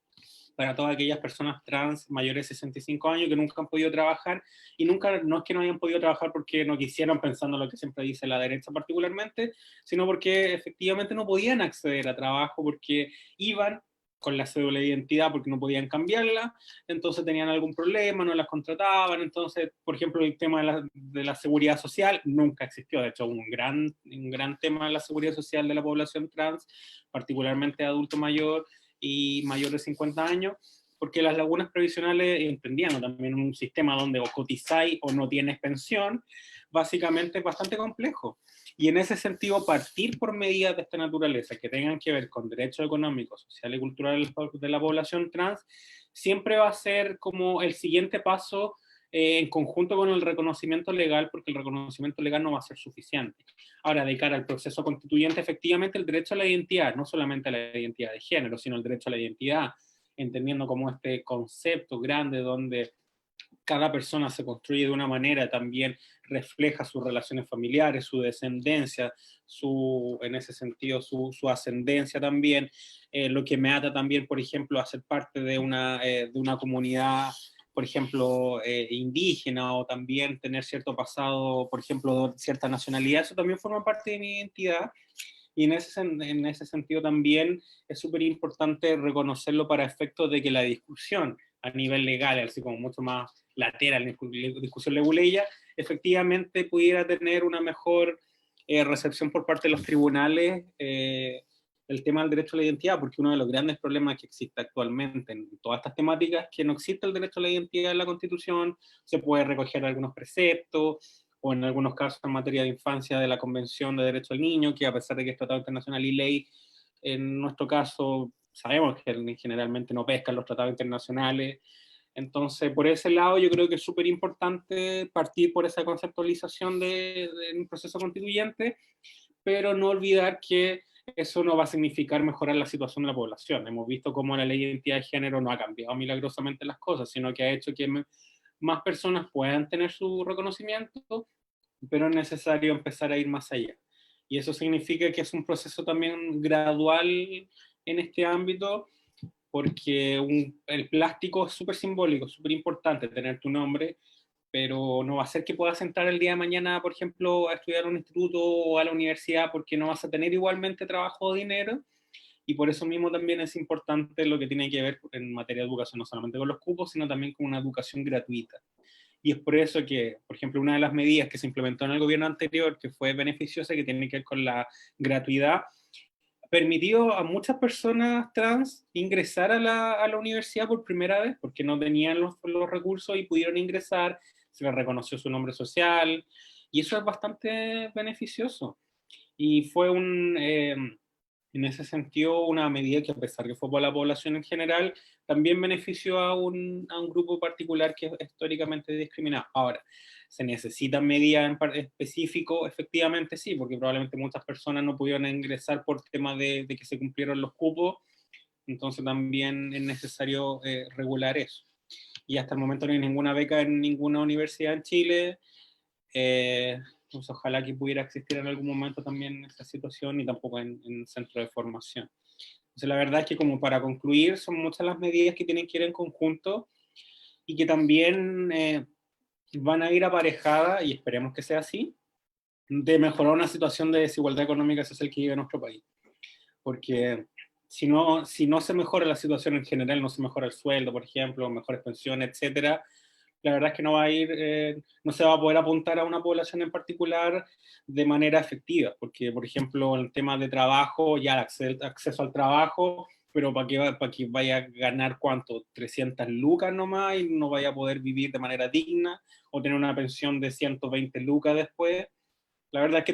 para todas aquellas personas trans mayores de 65 años que nunca han podido trabajar, y nunca, no es que no hayan podido trabajar porque no quisieran, pensando lo que siempre dice la derecha particularmente, sino porque efectivamente no podían acceder a trabajo porque iban con la cédula de identidad porque no podían cambiarla, entonces tenían algún problema, no las contrataban. Entonces, por ejemplo, el tema de la seguridad social nunca existió. De hecho, un gran tema de la seguridad social de la población trans, particularmente adulto mayor y mayor de 50 años, porque las lagunas previsionales, entendiendo también un sistema donde o cotizáis o no tienes pensión, básicamente es bastante complejo. Y en ese sentido, partir por medidas de esta naturaleza que tengan que ver con derechos económicos, sociales y culturales de la población trans, siempre va a ser como el siguiente paso en conjunto con el reconocimiento legal, porque el reconocimiento legal no va a ser suficiente. Ahora, de cara al proceso constituyente, efectivamente el derecho a la identidad, no solamente a la identidad de género, sino el derecho a la identidad, entendiendo como este concepto grande donde cada persona se construye de una manera, también refleja sus relaciones familiares, su descendencia, en ese sentido, su ascendencia también, lo que me ata también, por ejemplo, a ser parte de una comunidad, por ejemplo, indígena, o también tener cierto pasado, por ejemplo, cierta nacionalidad, eso también forma parte de mi identidad. Y en ese sentido también es súper importante reconocerlo para efectos de que la discusión a nivel legal, así como mucho más lateral, discusión leguleya, efectivamente pudiera tener una mejor recepción por parte de los tribunales el tema del derecho a la identidad, porque uno de los grandes problemas que existe actualmente en todas estas temáticas es que no existe el derecho a la identidad en la Constitución, se puede recoger algunos preceptos, o en algunos casos en materia de infancia de la Convención de Derecho al Niño, que a pesar de que es tratado internacional y ley, en nuestro caso sabemos que generalmente no pescan los tratados internacionales. Entonces, por ese lado, yo creo que es súper importante partir por esa conceptualización de un proceso constituyente, pero no olvidar que eso no va a significar mejorar la situación de la población. Hemos visto cómo la ley de identidad de género no ha cambiado milagrosamente las cosas, sino que ha hecho que más personas puedan tener su reconocimiento, pero es necesario empezar a ir más allá. Y eso significa que es un proceso también gradual en este ámbito, porque el plástico es súper simbólico, súper importante tener tu nombre, pero no va a ser que puedas entrar el día de mañana, por ejemplo, a estudiar a un instituto o a la universidad, porque no vas a tener igualmente trabajo o dinero, y por eso mismo también es importante lo que tiene que ver en materia de educación, no solamente con los cupos, sino también con una educación gratuita. Y es por eso que, por ejemplo, una de las medidas que se implementó en el gobierno anterior, que fue beneficiosa, que tiene que ver con la gratuidad, permitió a muchas personas trans ingresar a la universidad por primera vez, porque no tenían los recursos y pudieron ingresar, se les reconoció su nombre social, y eso es bastante beneficioso. Y fue en ese sentido, una medida que, a pesar que fue para la población en general, también benefició a un grupo particular que es históricamente discriminado. Ahora, ¿se necesitan medidas en específico? Efectivamente sí, porque probablemente muchas personas no pudieron ingresar por tema de que se cumplieron los cupos, entonces también es necesario regular eso. Y hasta el momento no hay ninguna beca en ninguna universidad en Chile. Pues ojalá que pudiera existir en algún momento también esta situación, y tampoco en centro de formación. Entonces, la verdad es que, como para concluir, son muchas las medidas que tienen que ir en conjunto y que también van a ir aparejadas, y esperemos que sea así, de mejorar una situación de desigualdad económica y social que vive nuestro país. Porque si no se mejora la situación en general, no se mejora el sueldo, por ejemplo, mejores pensiones, etcétera, la verdad es que no va a ir, no se va a poder apuntar a una población en particular de manera efectiva, porque, por ejemplo, el tema de trabajo, ya acceso al trabajo, pero para que vaya a ganar, ¿cuánto? 300 lucas nomás, y no vaya a poder vivir de manera digna, o tener una pensión de 120 lucas después. La verdad es que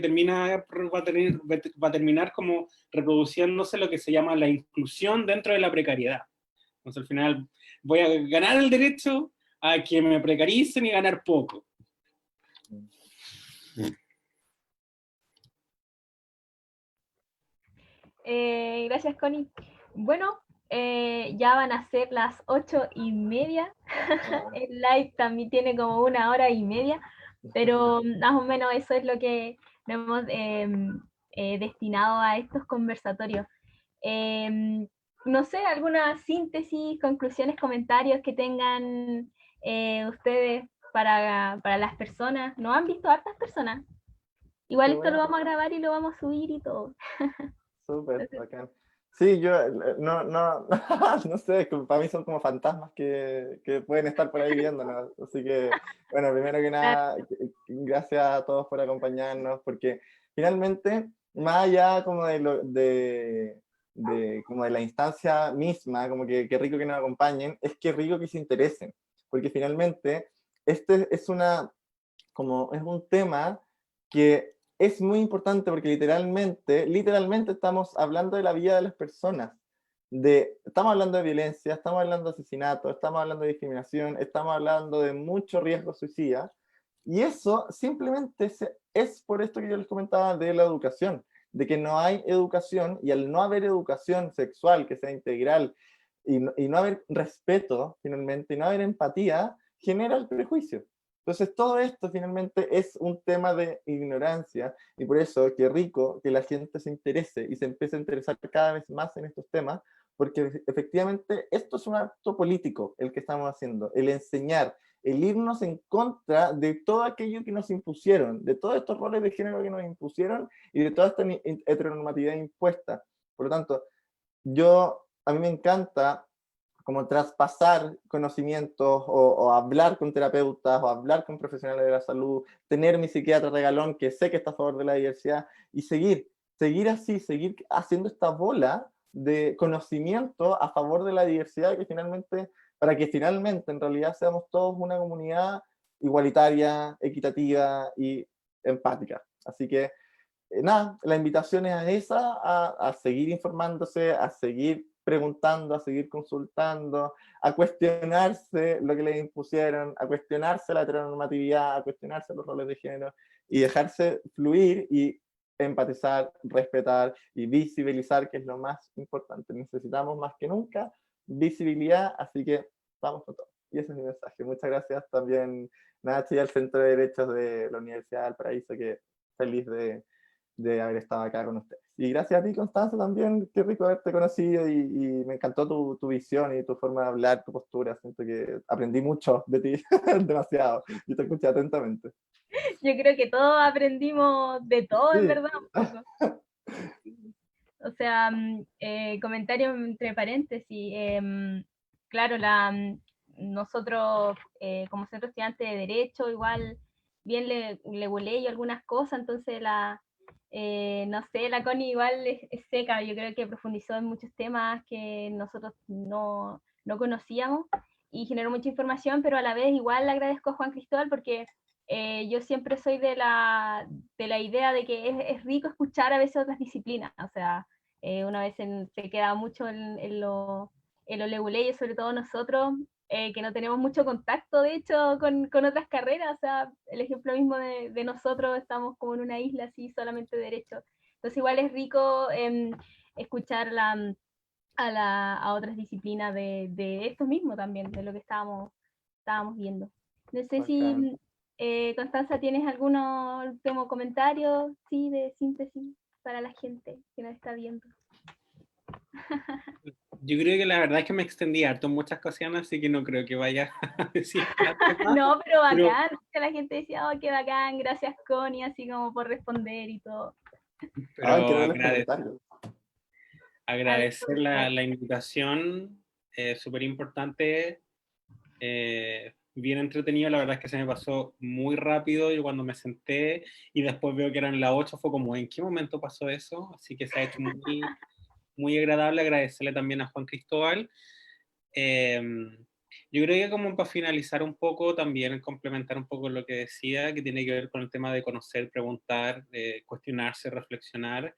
va a terminar como reproduciéndose lo que se llama la inclusión dentro de la precariedad. Entonces, al final, voy a ganar el derecho a que me precaricen y ganar poco. Gracias, Connie. Bueno, ya van a ser las 8:30. El live también tiene como 1 hora y media, pero más o menos eso es lo que nos hemos destinado a estos conversatorios. No sé, alguna síntesis, conclusiones, comentarios que tengan ustedes para las personas. ¿No han visto hartas personas? Igual Qué esto lo bueno. vamos a grabar y lo vamos a subir y todo. Súper, bacán. Sí, yo no sé, que para mí son como fantasmas que pueden estar por ahí viéndonos. Así que, bueno, primero que nada, gracias a todos por acompañarnos, porque finalmente, más allá como como de la instancia misma, como que qué rico que nos acompañen, es que rico que se interesen, porque finalmente este es es un tema que es muy importante, porque literalmente estamos hablando de la vida de las personas. estamos hablando de violencia, estamos hablando de asesinato, estamos hablando de discriminación, estamos hablando de mucho riesgo suicida, y eso simplemente es por esto que yo les comentaba de la educación, de que no hay educación, y al no haber educación sexual que sea integral, y no haber respeto finalmente, y no haber empatía, genera el prejuicio. Entonces todo esto finalmente es un tema de ignorancia, y por eso qué rico que la gente se interese y se empiece a interesar cada vez más en estos temas, porque efectivamente esto es un acto político el que estamos haciendo, el enseñar, el irnos en contra de todo aquello que nos impusieron, de todos estos roles de género que nos impusieron y de toda esta heteronormatividad impuesta. Por lo tanto, a mí me encanta como traspasar conocimientos o hablar con terapeutas o hablar con profesionales de la salud, tener mi psiquiatra regalón que sé que está a favor de la diversidad y seguir así, seguir haciendo esta bola de conocimiento a favor de la diversidad para que finalmente en realidad seamos todos una comunidad igualitaria, equitativa y empática. Así que nada, la invitación es a esa, a seguir informándose, a seguir preguntando, a seguir consultando, a cuestionarse lo que les impusieron, a cuestionarse la heteronormatividad, a cuestionarse los roles de género y dejarse fluir y empatizar, respetar y visibilizar, que es lo más importante. Necesitamos más que nunca visibilidad, así que vamos con todo. Y ese es mi mensaje. Muchas gracias también, Nachi, al Centro de Derechos de la Universidad del Paraíso, que feliz de haber estado acá con ustedes. Y gracias a ti, Constanza, también, qué rico haberte conocido y me encantó tu visión y tu forma de hablar, tu postura, siento que aprendí mucho de ti, demasiado, y te escuché atentamente. Yo creo que todos aprendimos de todo, en Sí. verdad, un poco. O sea, comentario entre paréntesis, claro, nosotros como centro estudiante de Derecho, igual bien le volé yo algunas cosas, entonces no sé, la Connie igual es seca, yo creo que profundizó en muchos temas que nosotros no conocíamos y generó mucha información, pero a la vez igual le agradezco a Juan Cristóbal porque yo siempre soy de la idea de que es rico escuchar a veces otras disciplinas, o sea, una vez se queda mucho en lo leguleyo, sobre todo nosotros, que no tenemos mucho contacto, de hecho, con otras carreras, o sea, el ejemplo mismo de nosotros, estamos como en una isla así, solamente derecho. Entonces igual es rico escuchar a otras disciplinas de esto mismo también, de lo que estábamos viendo. No sé Bacán. si, Constanza, ¿tienes algún último comentario, sí, de síntesis para la gente que nos está viendo? Yo creo que la verdad es que me extendí harto en muchas ocasiones, así que no creo que vaya a decir tanto más. No, pero Pero, bacán, que la gente decía, oh, qué bacán, gracias Connie, así como por responder y todo. Ay, pero quiero ver los comentarios. A ver, agradecer la invitación, súper importante, bien entretenido, la verdad es que se me pasó muy rápido y cuando me senté y después veo que eran las 8 fue como, ¿en qué momento pasó eso? Así que se ha hecho muy, muy agradable, agradecerle también a Juan Cristóbal. Eh, yo creo que como para finalizar un poco, también complementar un poco lo que decía, que tiene que ver con el tema de conocer, preguntar, cuestionarse, reflexionar,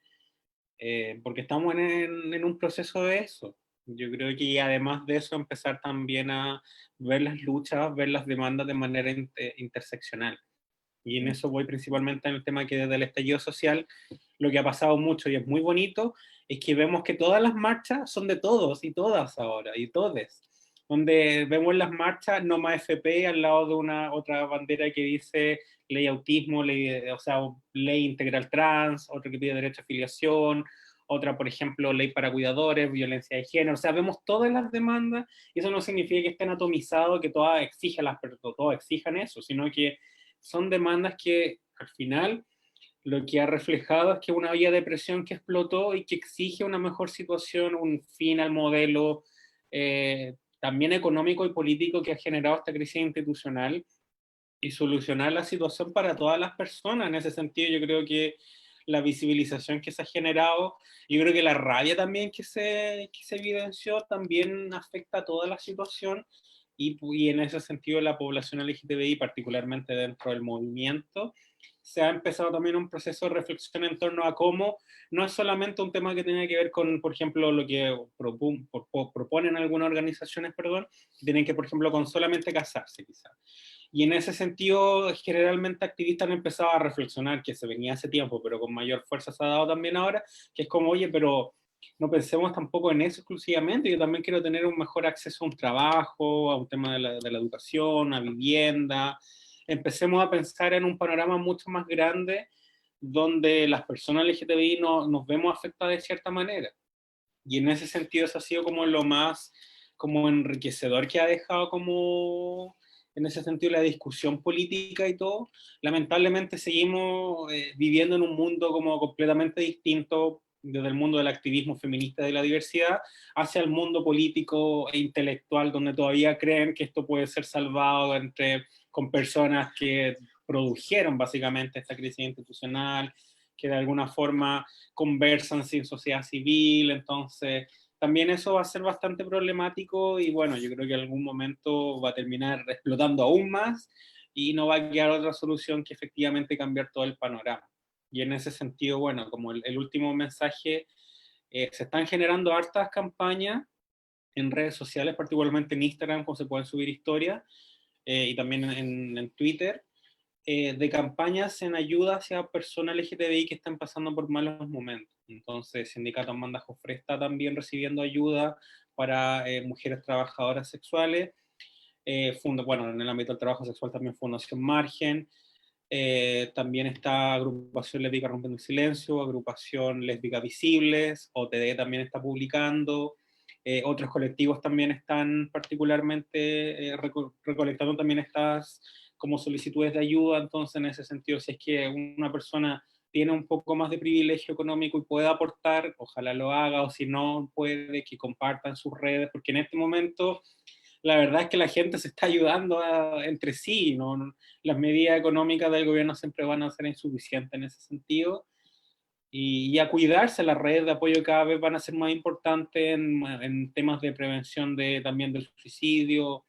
porque estamos en un proceso de eso. Yo creo que además de eso empezar también a ver las luchas, ver las demandas de manera interseccional. Y en eso voy principalmente en el tema que desde el estallido social, lo que ha pasado mucho y es muy bonito, es que vemos que todas las marchas son de todos y todas ahora, y todes. Donde vemos las marchas no más FP al lado de una otra bandera que dice ley autismo, ley, o sea, ley integral trans, otra que pide derecho a afiliación, otra, por ejemplo, ley para cuidadores, violencia de género. O sea, vemos todas las demandas y eso no significa que estén atomizados, que todas todas exijan eso, sino que son demandas que al final lo que ha reflejado es que una vía de presión que explotó y que exige una mejor situación, un fin al modelo también económico y político que ha generado esta crisis institucional y solucionar la situación para todas las personas. En ese sentido, yo creo que la visibilización que se ha generado, yo creo que la rabia también que se evidenció también afecta a toda la situación y en ese sentido la población LGTBI, particularmente dentro del movimiento, se ha empezado también un proceso de reflexión en torno a cómo no es solamente un tema que tiene que ver con, por ejemplo, lo que proponen algunas organizaciones, perdón, que tienen que, por ejemplo, con solamente casarse, quizás. Y en ese sentido, generalmente activistas han empezado a reflexionar, que se venía hace tiempo, pero con mayor fuerza se ha dado también ahora, que es como, oye, pero no pensemos tampoco en eso exclusivamente, yo también quiero tener un mejor acceso a un trabajo, a un tema de la educación, a vivienda. Empecemos a pensar en un panorama mucho más grande donde las personas LGTBI nos vemos afectadas de cierta manera. Y en ese sentido eso ha sido como lo más como enriquecedor que ha dejado como en ese sentido la discusión política y todo. Lamentablemente seguimos viviendo en un mundo como completamente distinto desde el mundo del activismo feminista y de la diversidad hacia el mundo político e intelectual, donde todavía creen que esto puede ser salvado con personas que produjeron básicamente esta crisis institucional, que de alguna forma conversan sin sociedad civil. Entonces también eso va a ser bastante problemático y bueno, yo creo que en algún momento va a terminar explotando aún más y no va a quedar otra solución que efectivamente cambiar todo el panorama. Y en ese sentido, bueno, como el último mensaje, se están generando hartas campañas en redes sociales, particularmente en Instagram, como se pueden subir historias, y también en Twitter, de campañas en ayuda hacia personas LGTBI que están pasando por malos momentos. Entonces, Sindicato Amanda Jofre está también recibiendo ayuda para mujeres trabajadoras sexuales. Bueno, en el ámbito del trabajo sexual también Fundación Margen. También está Agrupación Lésbica Rompiendo el Silencio, Agrupación Lésbica Visibles, OTD también está publicando. Otros colectivos también están particularmente recolectando también estas como solicitudes de ayuda. Entonces, en ese sentido, si es que una persona tiene un poco más de privilegio económico y puede aportar, ojalá lo haga, o si no puede, que comparta en sus redes, porque en este momento la verdad es que la gente se está ayudando entre sí, ¿no? Las medidas económicas del gobierno siempre van a ser insuficientes en ese sentido, y a cuidarse. Las redes de apoyo cada vez van a ser más importantes en temas de prevención también del suicidio,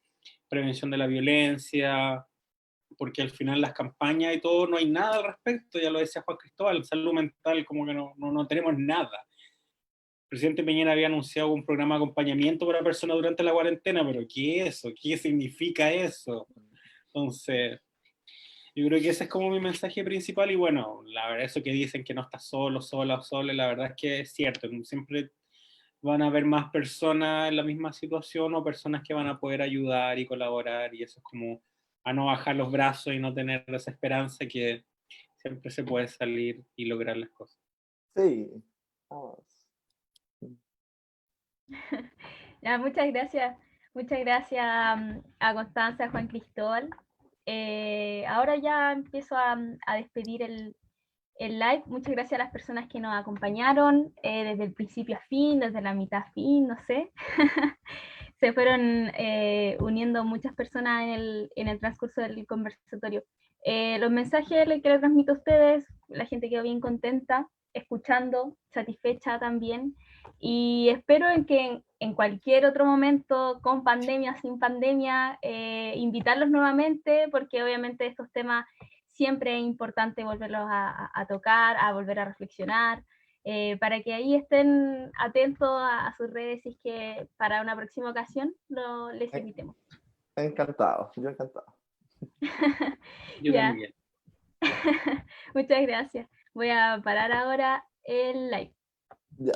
prevención de la violencia, porque al final las campañas y todo, no hay nada al respecto, ya lo decía Juan Cristóbal, salud mental, como que no tenemos nada. El presidente Piñera había anunciado un programa de acompañamiento para personas durante la cuarentena, pero ¿qué es eso? ¿Qué significa eso? Entonces, yo creo que ese es como mi mensaje principal. Y bueno, la verdad, eso que dicen que no estás solo, sola o sola, la verdad es que es cierto. Siempre van a haber más personas en la misma situación o personas que van a poder ayudar y colaborar, y eso es como a no bajar los brazos y no tener esa esperanza que siempre se puede salir y lograr las cosas. Sí, vamos. Ya, muchas gracias a Constanza, a Juan Cristóbal. Ahora ya empiezo a despedir el live. Muchas gracias a las personas que nos acompañaron desde el principio a fin, desde la mitad a fin, no sé. Se fueron uniendo muchas personas en el transcurso del conversatorio. Los mensajes que les transmito a ustedes, la gente quedó bien contenta, escuchando, satisfecha también, y espero en que en cualquier otro momento, con pandemia, sin pandemia, invitarlos nuevamente, porque obviamente estos temas siempre es importante volverlos a tocar, a volver a reflexionar, para que ahí estén atentos a sus redes, y es que para una próxima ocasión les invitemos. Encantado, yo encantado. Yo Ya. también. Muchas gracias. Voy a parar ahora el live. Ya.